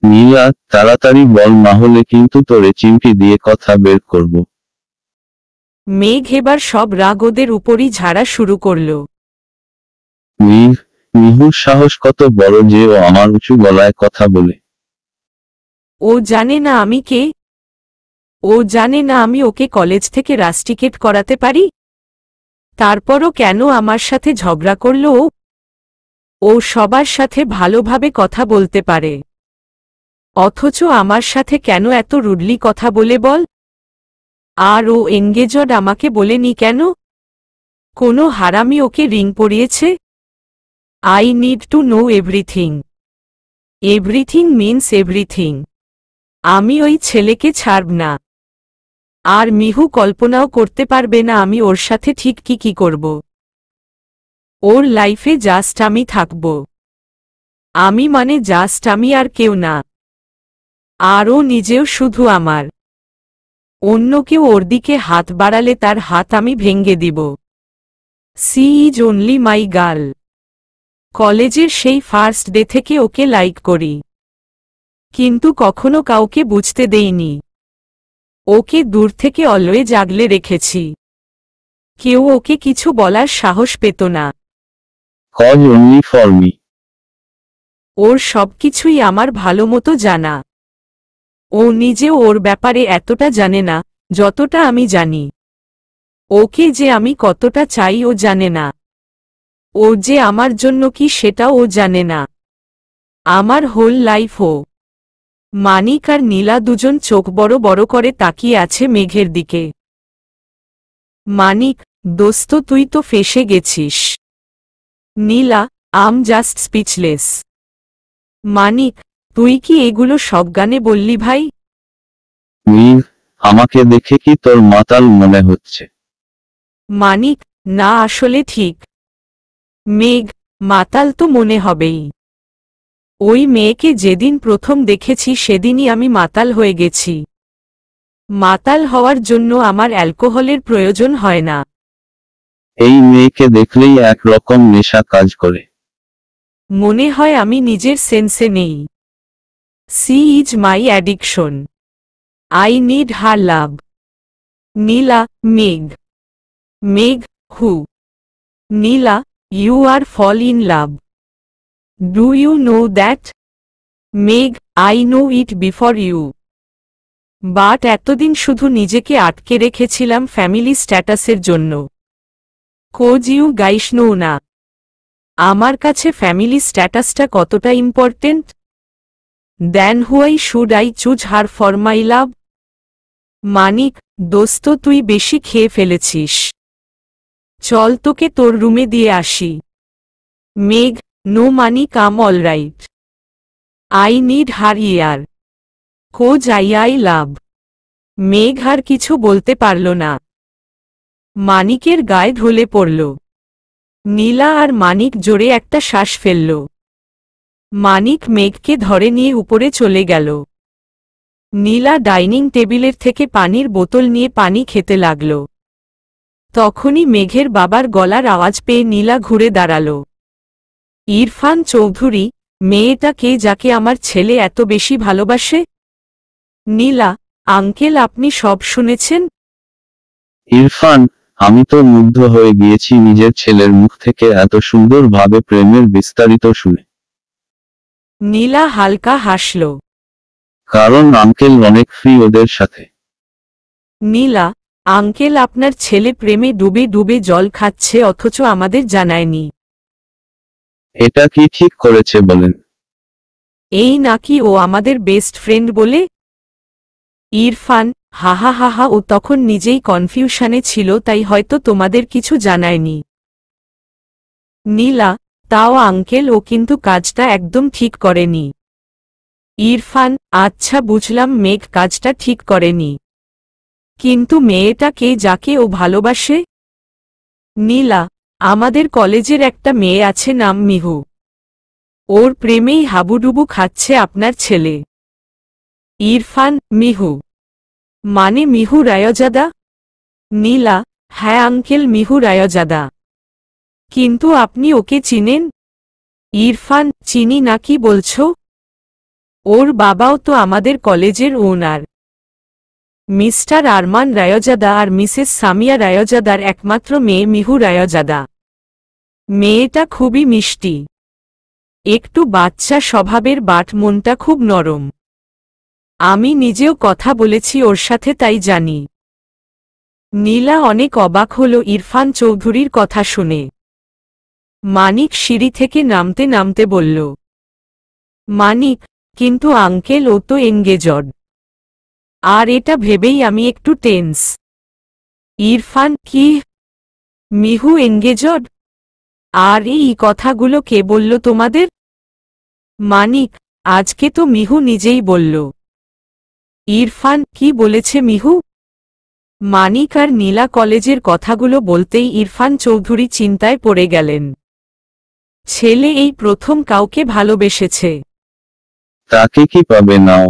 নীলা, তাড়াতাড়ি বল, না হলে কিন্তু তোরে চিমটি দিয়ে কথা বের করব। মেঘ এবার সব রাগ ওদের উপরই ঝাড়া শুরু করল। মিহুর সাহস কত বড় যে ও আমার উঁচু গলায় কথা বলে। ও জানে না আমি কে? ও জানে না আমি ওকে কলেজ থেকে রাস্টিকেট করাতে পারি? তারপরও কেন আমার সাথে ঝগড়া করল ও? ও সবার সাথে ভালোভাবে কথা বলতে পারে, অথচ আমার সাথে কেন এত রুডলি কথা বলে বল? আর ও এঙ্গেজড আমাকে বলেনি কেন? কোনো হারামি ওকে রিং পরিয়েছে? I need to know everything. Everything means everything. আমি ওই ছেলেকে ছাড়ব না। আর মিহু কল্পনাও করতে পারবে না আমি ওর সাথে ঠিক কি করব। ওর লাইফে জাস্ট আমি থাকব। আমি মানে জাস্ট আমি, আর কেউ না। আর ও নিজেও শুধু আমার। অন্য কেউ ওর দিকে হাত বাড়ালে তার হাত আমি ভেঙে দিব। She is only my girl. কলেজের সেই ফার্স্ট ডে থেকে ওকে লাইক করি, কিন্তু কখনো কাউকে বুঝতে দেইনি। ওকে দূর থেকে অলওয়েজ আগলে রেখেছি। কেউ ওকে কিছু বলার সাহস পেত না। Cause only for me. ওর সবকিছুই আমার ভালো মতো জানা। ও নিজেও ওর ব্যাপারে এতটা জানে না যতটা আমি জানি। ওকে যে আমি কতটা চাই ও জানে না। ও যে আমার জন্য কি সেটাও ও জানে না। আমার হোল লাইফ ও। মানিক আর নীলা দুজন চোখ বড় বড় করে তাকিয়ে আছে মেঘের দিকে। মানিক, দোস্ত তুই তো ফেঁসে গেছিস। নীলা, আম জাস্ট স্পিচলেস। মানিক, তুই কি এগুলো সব গানে বললি ভাই? আমাকে দেখে কি তোর মাতাল মনে হচ্ছে? মানিক, না আসলে ঠিক। মেঘ, মাতাল তো মনে হবেই। ওই মেয়েকে যেদিন প্রথম দেখেছি সেদিনই আমি মাতাল হয়ে গেছি। মাতাল হওয়ার জন্য আমার অ্যালকোহলের প্রয়োজন হয় না। এই মেয়েকে দেখলেই একরকম নেশা কাজ করে। মনে হয় আমি নিজের সেন্সে নেই। She is my addiction. I need her love. Nila, Megh. Megh, who? Nila, you are fall in love. Do you know that? Megh, I know it before you. But এতদিন শুধু নিজেকে আটকে রেখেছিলাম ফ্যামিলি স্ট্যাটাসের জন্য। কোজ ইউ গাইস নো না আমার কাছে ফ্যামিলি স্ট্যাটাসটা কতটা important? Then why should I choose her for my love? Manik, দোস্ত তুই বেশি খেয়ে ফেলেছিস। চল তোকে তোর রুমে দিয়ে আসি। Megh, no Manik, I'm alright. I need her ইয়ার। কোজ আই লাভ। মেঘ আর কিছু বলতে পারল না। মানিকের গায়ে ঢলে পড়ল। নীলা আর মানিক জোরে একটা শ্বাস ফেলল। মানিক মেঘকে ধরে নিয়ে উপরে চলে গেল। নীলা ডাইনিং টেবিলের থেকে পানির বোতল নিয়ে পানি খেতে লাগল। তখনই মেঘের বাবার গলার আওয়াজ পেয়ে নীলা ঘুরে দাঁড়াল। ইরফান চৌধুরী, মেয়েটা কে যাকে আমার ছেলে এত বেশি ভালোবাসে? নীলা, আঙ্কেল আপনি সব শুনেছেন? ইরফান, আমি তো মুগ্ধ হয়ে গিয়েছি নিজের ছেলের মুখ থেকে এত সুন্দরভাবে প্রেমের বিস্তারিত শুনে। নীলা হালকা হাসল। কারণ আঙ্কেল অনেক ফ্রি ওদের সাথে। নীলা, আঙ্কেল আপনার ছেলে প্রেমে ডুবে ডুবে জল খাচ্ছে অথচ আমাদের জানায়নি। এটা কি ঠিক করেছে বলেন? এই নাকি ও আমাদের বেস্ট ফ্রেন্ড বলে? ইরফান, হাহা হাহা, ও তখন নিজেই কনফিউশনে ছিল তাই হয়তো তোমাদের কিছু জানায়নি। নীলা, তাও আঙ্কেল ও কিন্তু কাজটা একদম ঠিক করেনি। ইরফান, আচ্ছা বুঝলাম মেঘ কাজটা ঠিক করেনি, কিন্তু মেয়েটা কে যাকে ও ভালোবাসে? নীলা, আমাদের কলেজের একটা মেয়ে আছে নাম মিহু। ওর প্রেমেই হাবুডুবু খাচ্ছে আপনার ছেলে। ইরফান, মিহু মানে মিহু রায়জাদা? নীলা, হ্যাঁ আঙ্কেল, মিহু রায়জাদা। কিন্তু আপনি ওকে চিনেন? ইরফান, চিনি না, কি বলছো? ওর বাবাও তো আমাদের কলেজের ওনার, মিস্টার আরমান রায়জাদা আর মিসেস সামিয়া রায়জাদার একমাত্র মেয়ে মিহু রায়জাদা। মেয়েটা খুবই মিষ্টি, একটু বাচ্চা স্বভাবের, বাট মনটা খুব নরম। আমি নিজেও কথা বলেছি ওর সাথে, তাই জানি। নীলা অনেক অবাক হল ইরফান চৌধুরীর কথা শুনে। মানিক সিঁড়ি থেকে নামতে নামতে বলল, মানিক, কিন্তু আঙ্কেল, ও তো এঙ্গেজড। আর এটা ভেবেই আমি একটু টেন্স। ইরফান, কি? মিহু এঙ্গেজড? আর এই কথাগুলো কে বলল তোমাদের? মানিক, আজকে তো মিহু নিজেই বলল। ইরফান, কি বলেছে মিহু? মানিক আর নীলা কলেজের কথাগুলো বলতেই ইরফান চৌধুরী চিন্তায় পড়ে গেলেন। ছেলে এই প্রথম কাউকে ভালোবেসেছে। তাকে কি পাবে নাও?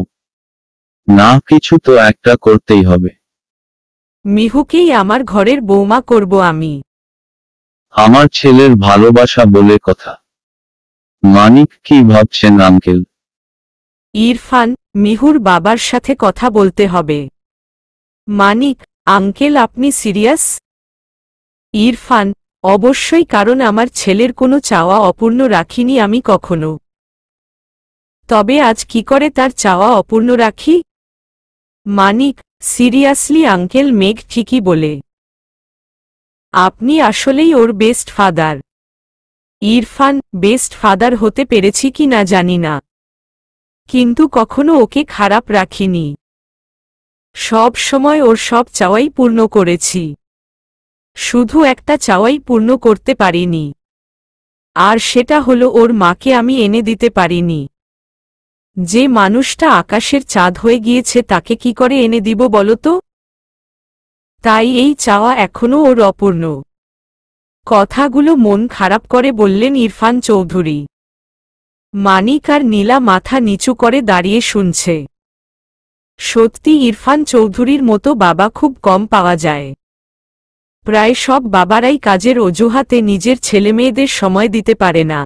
না, কিছু তো একটা করতেই হবে। মিহুকেই আমার ঘরের বৌমা করব আমি। আমার ছেলের ভালোবাসা বলে কথা। মানিক, কি ভাবছেন আঙ্কেল? ইরফান, মিহুর বাবার সাথে কথা বলতে হবে। মানিক, আঙ্কেল, আপনি সিরিয়াস? ইরফান, অবশ্যই, কারণ আমার ছেলের কোনো চাওয়া অপূর্ণ রাখিনি আমি কখনো। তবে আজ কি করে তার চাওয়া অপূর্ণ রাখি? মানিক, সিরিয়াসলি আঙ্কেল, মেঘ ঠিকই বলে। আপনি আসলেই ওর best father. Irfan, best father হতে পেরেছি কি না জানি না, কিন্তু কখনো ওকে খারাপ রাখিনি। সব সময় ওর সব চাওয়াই পূর্ণ করেছি। শুধু একটা চাওয়াই পূর্ণ করতে পারিনি, আর সেটা হলো ওর মাকে আমি এনে দিতে পারিনি। যে মানুষটা আকাশের চাঁদ হয়ে গিয়েছে তাকে কি করে এনে দিব বলো তো? তাই এই চাওয়া এখনো ওর অপূর্ণ। কথাগুলো মন খারাপ করে বললেন ইরফান চৌধুরী। মানিক আর নীলা মাথা নিচু করে দাঁড়িয়ে শুনছে। সত্যি ইরফান চৌধুরীর মতো বাবা খুব কম পাওয়া যায়। প্রায় সব বাবারাই কাজের অজুহাতে নিজের ছেলেমেয়েদের সময় দিতে পারে না।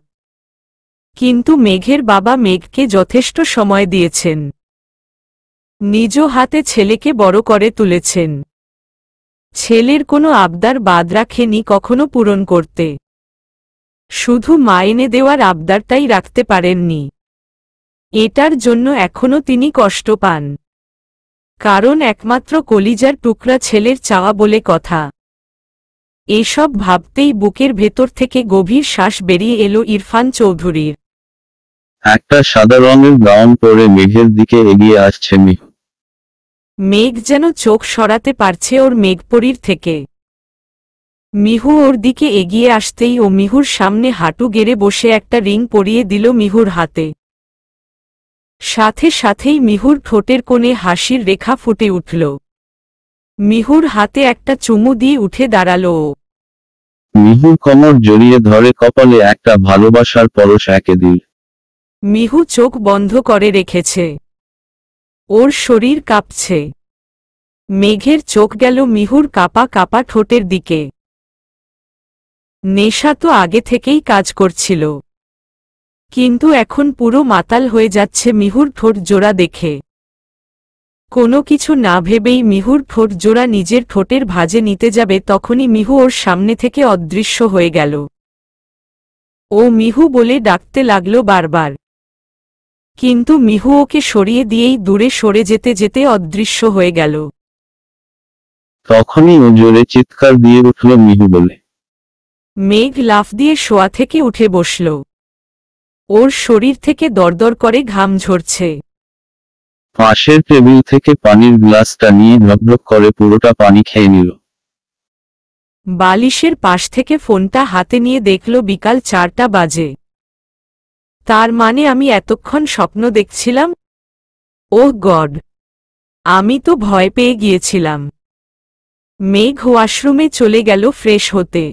কিন্তু মেঘের বাবা মেঘকে যথেষ্ট সময় দিয়েছেন। নিজ হাতে ছেলেকে বড় করে তুলেছেন। ছেলের কোনো আবদার বাদ রাখেনি কখনো পূরণ করতে। শুধু মা এনে দেওয়ার আবদারটাই রাখতে পারেননি। এটার জন্য এখনো তিনি কষ্ট পান, কারণ একমাত্র কলিজার টুকরা ছেলের চাওয়া বলে কথা। এসব ভাবতেই বুকের ভেতর থেকে গভীর শ্বাস বেরিয়ে এলো ইরফান চৌধুরীর। একটা সাদা রঙের গাউন পরে মেঘের দিকে এগিয়ে আসছে মিহু। মেঘ যেন চোখ সরাতে পারছে ওর মেঘপরীর থেকে। মিহু ওর দিকে এগিয়ে আসতেই ও মিহুর সামনে হাঁটু গেড়ে বসে একটা রিং পরিয়ে দিল মিহুর হাতে। সাথে সাথেই মিহুর ঠোঁটের কোণে হাসির রেখা ফুটে উঠল। মিহুর হাতে একটা চুমু দিয়ে উঠে দাঁড়াল ও। মিহুর কোমর জড়িয়ে ধরে কপালে একটা ভালোবাসার পরশ এঁকে দিল। মিহু চোখ বন্ধ করে রেখেছে। ওর শরীর কাঁপছে। মেঘের চোখ গেল মিহুর কাপা কাপা ঠোঁটের দিকে। নেশা তো আগে থেকেই কাজ করছিল, কিন্তু এখন পুরো মাতাল হয়ে যাচ্ছে মিহুর ঠোঁট জোড়া দেখে। কোনো কিছু না ভেবেই মিহুর ঠোঁট জোড়া নিজের ঠোঁটের ভাঁজে নিতে যাবে, তখনই মিহু ওর সামনে থেকে অদৃশ্য হয়ে গেল। ও মিহু বলে ডাকতে লাগল বারবার, কিন্তু মিহু ওকে সরিয়ে দিয়েই দূরে সরে যেতে যেতে অদৃশ্য হয়ে গেল। তখনই ও জোরে চিৎকার দিয়ে উঠল মিহু বলে। মেঘ লাফ দিয়ে শোয়া থেকে উঠে বসল। ওর শরীর থেকে দরদর করে ঘাম ঝরছে। পাশের টেবিল থেকে পানির গ্লাসটা নিয়ে ঢকঢক করে পুরোটা পানি খেয়ে নিল। বালিশের পাশ থেকে ফোনটা হাতে নিয়ে দেখল বিকাল 4টা বাজে। তার মানে আমি এতক্ষণ স্বপ্ন দেখছিলাম? ওহ গড, আমি তো ভয় পেয়ে গিয়েছিলাম। মেঘ ওয়াশরুমে চলে গেল ফ্রেশ হতে।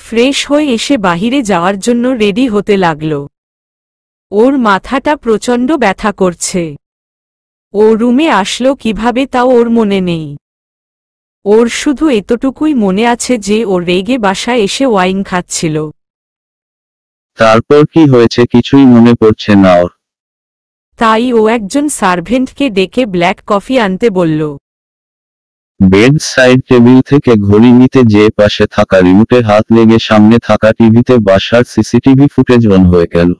ফ্রেশ হয়ে এসে বাহিরে যাওয়ার জন্য রেডি হতে লাগল। ওর মাথাটা প্রচণ্ড ব্যথা করছে। ও রুমে আসলো কিভাবে তাও ওর মনে নেই। ওর শুধু এতটুকুই মনে আছে যে ও রেগে বাসায় এসে ওয়াইন খাচ্ছিল। তারপর কি হয়েছে কিছুই মনে পড়ছে না ওর। তাই ও একজন সার্ভেন্টকে ডেকে ব্ল্যাক কফি আনতে বলল। বেড সাইড টেবিল থেকে ঘড়ি নিতে যেয়ে পাশে থাকা রিমোটে হাত লেগে সামনে থাকা টিভিতে বাসার সিসিটিভি ফুটেজ অন হয়ে গেল।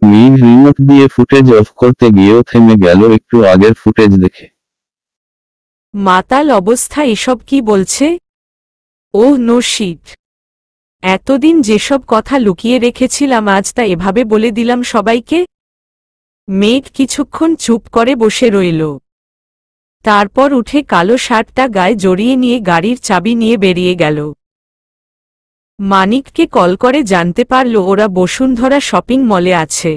মেঘ রিমোট দিয়ে ফুটেজ অফ করতে গিয়েও থেমে গেল একটু আগের ফুটেজ দেখে। মাতাল অবস্থা এসব কি বলছে? ওহ নো শিট, এতদিন যেসব কথা লুকিয়ে রেখেছিলাম আজ তা এভাবে বলে দিলাম সবাইকে। মেঘ কিছুক্ষণ চুপ করে বসে রইল। তারপর উঠে কালো শার্টটা গায়ে জড়িয়ে নিয়ে গাড়ির চাবি নিয়ে বেরিয়ে গেল। মানিককে কল করে জানতে পারল ওরা বসুন্ধরা শপিং মলে আছে।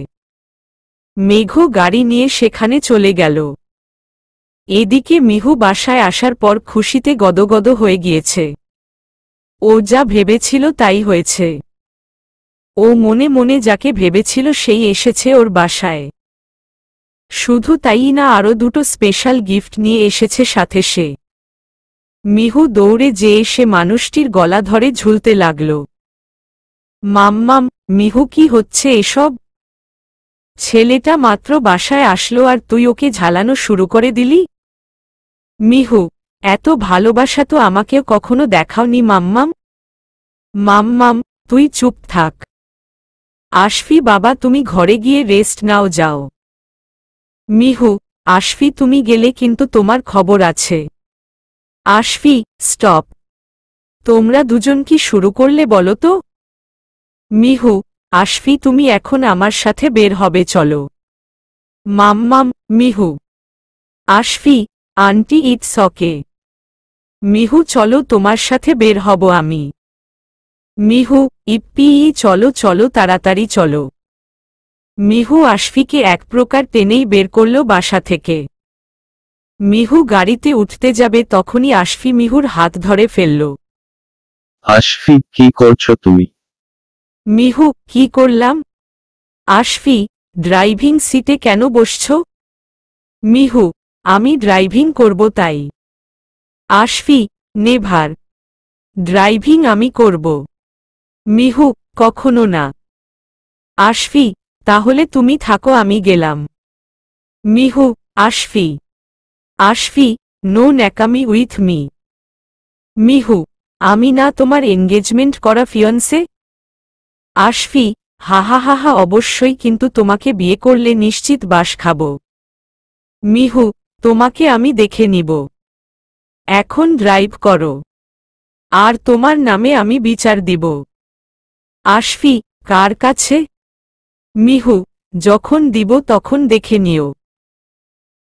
মেঘও গাড়ি নিয়ে সেখানে চলে গেল। এদিকে মিহু বাসায় আসার পর খুশিতে গদগদ হয়ে গিয়েছে। ও যা ভেবেছিল তাই হয়েছে। ও মনে মনে যাকে ভেবেছিল সেই এসেছে ওর বাসায়। শুধু তাই না, আরও দুটো স্পেশাল গিফট নিয়ে এসেছে সাথে সে। মিহু দৌড়ে যেয়ে সে মানুষটির গলা ধরে ঝুলতে লাগল। মাম্মাম, মিহু কি হচ্ছে এসব? ছেলেটা মাত্র বাসায় আসলো আর তুই ওকে ঝালানো শুরু করে দিলি? মিহু, এত ভালোবাসা তো আমাকেও কখনো দেখাওনি মাম্মাম। মাম্মাম, তুই চুপ থাক। আশফি বাবা, তুমি ঘরে গিয়ে রেস্ট নাও যাও। মিহু, আশফি তুমি গেলে কিন্তু তোমার খবর আছে। আশফি, স্টপ। তোমরা দুজন কি শুরু করলে বলো তো? মিহু, আশফি তুমি এখন আমার সাথে বের হবে, চলো। মাম্মাম, মিহু। আশফি, আন্টি ইটস ওকে। মিহু চলো, তোমার সাথে বের হব আমি। মিহু, ইপ্পি চলো চলো তাড়াতাড়ি চলো। মিহু আশফিকে এক প্রকার টেনেই বের করল বাসা থেকে। মিহু গাড়িতে উঠতে যাবে তখনই আশফি মিহুর হাত ধরে ফেলল। আশফি, কি করছো তুমি? মিহু, কি করলাম? আশফি, ড্রাইভিং সিটে কেন বসছ? মিহু, আমি ড্রাইভিং করব তাই। আশফি, নেভার। ড্রাইভিং আমি করব। মিহু, কখনো না। আশফি, তাহলে তুমি থাকো, আমি গেলাম। মিহু, আশফি। আশফি, নো ন্যাকামি উইথ মি। মিহু, আমি না তোমার এনগেজমেন্ট করা ফিয়ন্সে? আশফি, হাহা হাহা অবশ্যই, কিন্তু তোমাকে বিয়ে করলে নিশ্চিত বাস খাব। মিহু, তোমাকে আমি দেখে নিব। এখন ড্রাইভ করো, আর তোমার নামে আমি বিচার দিব। আশফি, কার কাছে? মিহু, যখন দিব তখন দেখে নিও।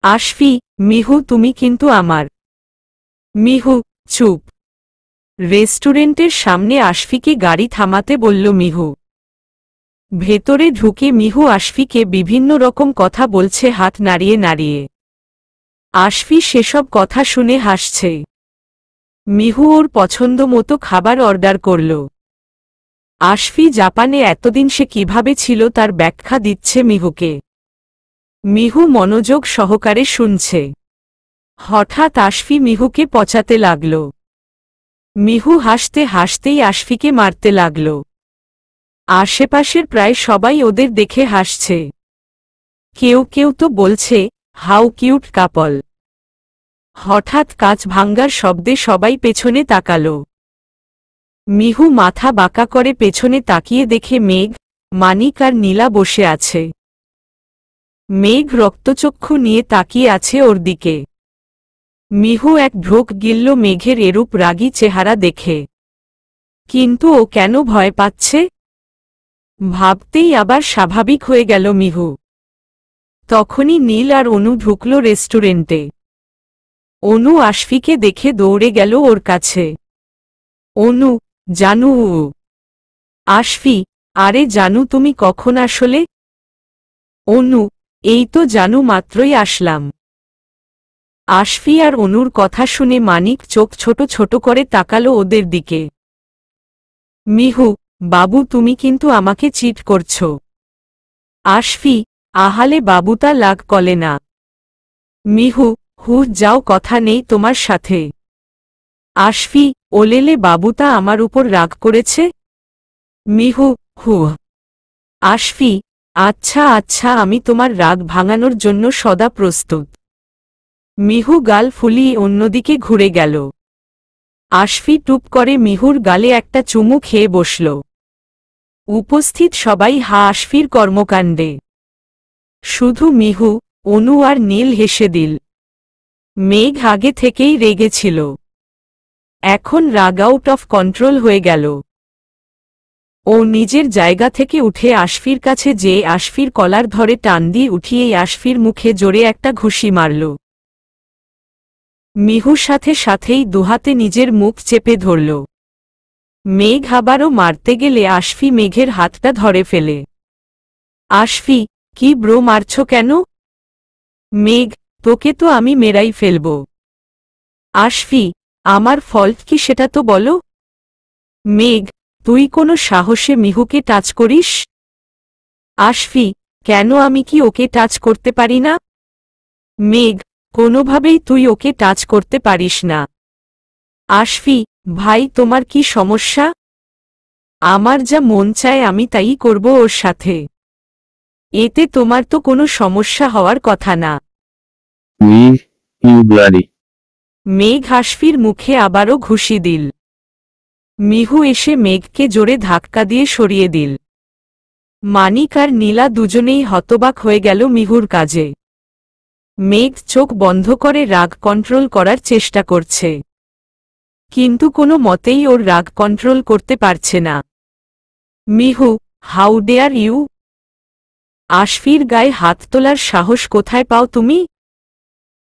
আশফি, মিহু তুমি কিন্তু আমার। মিহু, চুপ। রেস্টুরেন্টের সামনে আশফিকে গাড়ি থামাতে বলল মিহু। ভেতরে ঢুকে মিহু আশফিকে বিভিন্ন রকম কথা বলছে হাত নাড়িয়ে নাড়িয়ে। আশফি সেসব কথা শুনে হাসছে। মিহু ওর পছন্দ মতো খাবার অর্ডার করল। আশফি জাপানে এতদিন সে কিভাবে ছিল তার ব্যাখ্যা দিচ্ছে মিহুকে। মিহু মনোযোগ সহকারে শুনছে। হঠাৎ আশফি মিহুকে পচাতে লাগল। মিহু হাসতে হাসতেই আশফিকে মারতে লাগল। আশেপাশের প্রায় সবাই ওদের দেখে হাসছে। কেউ কেউ তো বলছে, হাউ কিউট কাপল। হঠাৎ কাঁচ ভাঙ্গার শব্দে সবাই পেছনে তাকাল। মিহু মাথা বাঁকা করে পেছনে তাকিয়ে দেখে মেঘ, মানিক আর নীলা বসে আছে। মেঘ রক্তচক্ষু নিয়ে তাকিয়ে আছে ওর দিকে। মিহু এক ঢোক গিলল মেঘের এরূপ রাগী চেহারা দেখে। কিন্তু ও কেন ভয় পাচ্ছে? ভাবতেই আবার স্বাভাবিক হয়ে গেল মিহু। তখনই নীল আর অনু ঢুকল রেস্টুরেন্টে। অনু আশফিকে দেখে দৌড়ে গেল ওর কাছে। অনু, জানু। আশফি, আরে জানু তুমি কখন আসলে? অনু, এই তো জানু মাত্রই আসলাম। আশফি আর অনুর কথা শুনে মানিক চোখ ছোট ছোট করে তাকালো ওদের দিকে। মিহু, বাবু তুমি কিন্তু আমাকে চিট করছো। আশফি, আহালে বাবুতা লাগ কলে না। মিহু, যাও কথা নেই তোমার সাথে। আশফি, ওলেলে বাবুতা আমার উপর রাগ করেছে? মিহু, হু। আশফি, আচ্ছা আচ্ছা, আমি তোমার রাগ ভাঙানোর জন্য সদা প্রস্তুত। মিহু গাল ফুলিয়ে অন্যদিকে ঘুরে গেল। আশফি টুপ করে মিহুর গালে একটা চুমু খেয়ে বসল। উপস্থিত সবাই হা আশফির কর্মকাণ্ডে। শুধু মিহু, অনু আর নীল হেসে দিল। মেঘ আগে থেকেই রেগেছিল, এখন রাগ আউট অফ কন্ট্রোল হয়ে গেল। ও নিজের জায়গা থেকে উঠে আশফির কাছে যেয়ে আশফির কলার ধরে টান দিয়ে উঠিয়েই আশফির মুখে জোরে একটা ঘুষি মারল। মিহু সাথে সাথেই দুহাতে নিজের মুখ চেপে ধরল। মেঘ আবারও মারতে গেলে আশফি মেঘের হাতটা ধরে ফেলে। আশফি, কি ব্রো মারছ কেন? মেঘ, তোকে তো আমি মেরাই ফেলব। আশফি, আমার ফল্ট কি সেটা তো বলো। মেঘ, তুই কোনো সাহসে মিহুকে টাচ করিস? আশফি, কেন, আমি কি ওকে টাচ করতে পারি না? মেঘ, কোনোভাবেই তুই ওকে টাচ করতে পারিস না। আশফি, ভাই তোমার কি সমস্যা? আমার যা মন চায় আমি তাই করব ওর সাথে। এতে তোমার তো কোনো সমস্যা হওয়ার কথা না। মেঘ, ইউ ব্লাডি। মেঘ আশফির মুখে আবারও ঘুষি দিল। মিহু এসে মেঘকে জোরে ধাক্কা দিয়ে সরিয়ে দিল। মানিক আর নীলা দুজনেই হতবাক হয়ে গেল মিহুর কাজে। মেঘ চোখ বন্ধ করে রাগ কন্ট্রোল করার চেষ্টা করছে, কিন্তু কোনো মতেই ওর রাগ কন্ট্রোল করতে পারছে না। Mihu, how dare you? আশফির গায়ে হাত তোলার সাহস কোথায় পাও তুমি?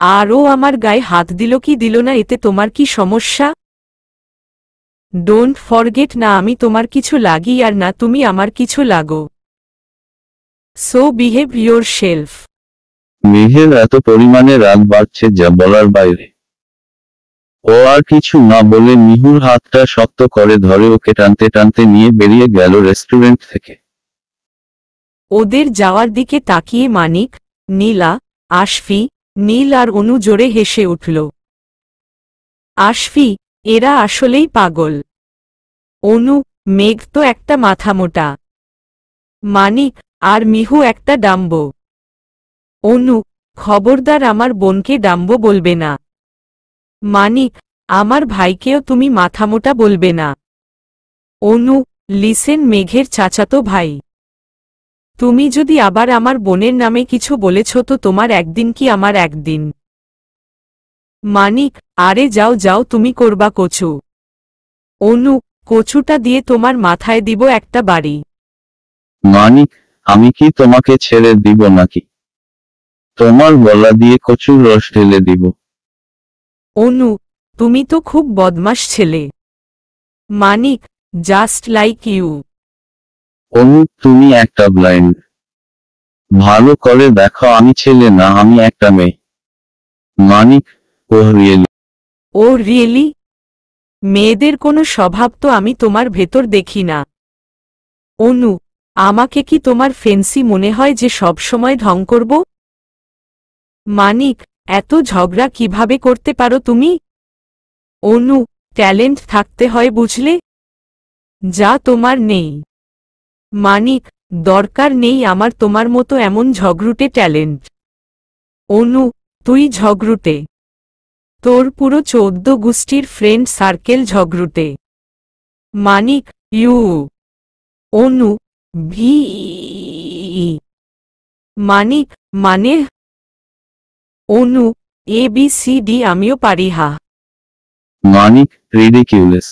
আর ও আমার গায়ে হাত দিল কি দিল না, এতে তোমার কি সমস্যা? ডোন্ট ফরগেট, না আমি তোমার কিছু লাগি আর না তুমি আমার কিছু লাগো। So behave your self. মেঘের এত পরিমাণে রাগ বাড়ছে যা বলার বাইরে। ও আর কিছু না বলে মিহুর হাতটা শক্ত করে ধরে ওকে টানতে টানতে নিয়ে বেরিয়ে গেল রেস্টুরেন্ট থেকে। ওদের যাওয়ার দিকে তাকিয়ে মানিক, নীলা, আশফি, নীল আর অনু জোরে হেসে উঠল। আশফি, এরা আসলেই পাগল। অনু, মেঘ তো একটা মাথামোটা। মানিক আর মিহু একটা ডাম্ব। অনু, খবরদার আমার বোনকে ডাম্ব বলবে না। মানিক, আমার ভাইকেও তুমি মাথামোটা বলবে না। অনু, লিসেন, মেঘের চাচাতো ভাই। তুমি যদি আবার আমার বোনের নামে কিছু বলেছ তো তোমার একদিন কি আমার একদিন। মানিক, আরে যাও যাও, তুমি করবা কচু। অনু, কচুটা দিয়ে তোমার মাথায় দিব একটা বাড়ি। মানিক, আমি কি তোমাকে ছেড়ে দিব নাকি? তোমার গলা দিয়ে কচুর রস ঢেলে দিব। অনু, তুমি তো খুব বদমাশ ছেলে। মানিক, জাস্ট লাইক ইউ। অনু, তুমি একটা ব্লাইন্ড। ভালো করে দেখো, আমি ছেলে না, আমি একটা মেয়ে। মানিক, ওহ রিয়েলি? ও রিয়েলি? মেয়েদের কোনো স্বভাব তো আমি তোমার ভেতর দেখি না। অনু, আমাকে কি তোমার ফেন্সি মনে হয় যে সব সময় ঢং করব? মানিক, এত ঝগড়া কিভাবে করতে পারো তুমি? অনু, ট্যালেন্ট থাকতে হয় বুঝলে, যা তোমার নেই। মানিক, দরকার নেই আমার তোমার মতো এমন ঝগড়ুটে ট্যালেন্ট। অনু, তুই ঝগড়ুটে। তোর পুরো 14 গোষ্ঠীর ফ্রেন্ড সার্কেল ঝগড়ুটে। মানিক, ইউ। অনু, ভি। মানিক, মানে? Anu, A B C D আমিও পারি হা। মানিক, রিডিকিউলাস।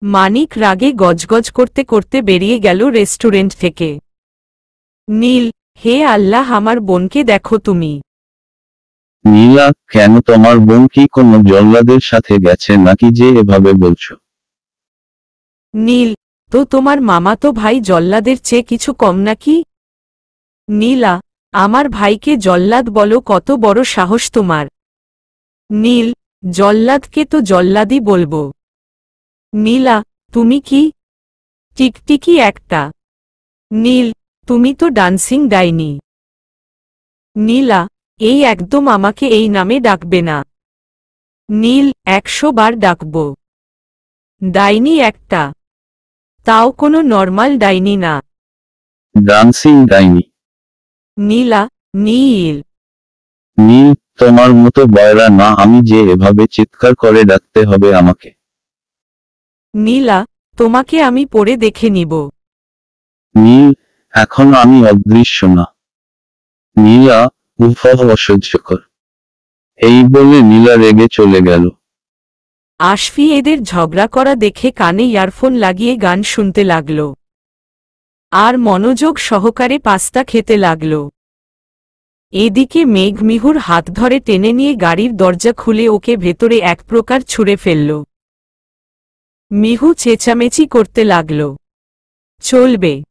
মানিক রাগে গজগজ করতে করতে বেরিয়ে গেল রেস্টুরেন্ট থেকে। নীল, হে আল্লাহ, আমার বোনকে দেখো তুমি। নীলা, কেন, তোমার বোন কি কোনো জল্লাদের সাথে গেছে নাকি যে এভাবে বলছো? নীল, তো তোমার মামাতো ভাই জল্লাদের চেয়ে কিছু কম নাকি? নীলা, আমার ভাইকে জল্লাদ বলো, কত বড় সাহস তোমার? নীল, জল্লাদকে তো জল্লাদই বলবো। নীলা, তুমি কি টিকটিকি একটা? নীল, তুমি তো ডান্সিং ডাইনি। নীলা, এই একদম আমাকে এই নামে ডাকবে না। নীল 100 বার ডাকব। ডাইনি একটা। তাও কোনো নর্মাল ডাইনি না। ডান্সিং ডাইনি। নীলা, নীল। নীল, তোমার মতো বয়রা না আমি যে এভাবে চিৎকার করে ডাকতে হবে আমাকে। নীলা, তোমাকে আমি পরে দেখে নিব। নীল, এখন আমি অদৃশ্য না। নীলা, উফ অসহ্যকর। এই বলে নীলা রেগে চলে গেল। আশফি এদের ঝগড়া করা দেখে কানে ইয়ারফোন লাগিয়ে গান শুনতে লাগল। আর মনোযোগ সহকারে পাস্তা খেতে লাগল। এদিকে মেঘ মিহুর হাত ধরে টেনে নিয়ে গাড়ির দরজা খুলে ওকে ভেতরে এক প্রকার ছুঁড়ে ফেলল। মিহু চেঁচামেচি করতে লাগল। চলবে।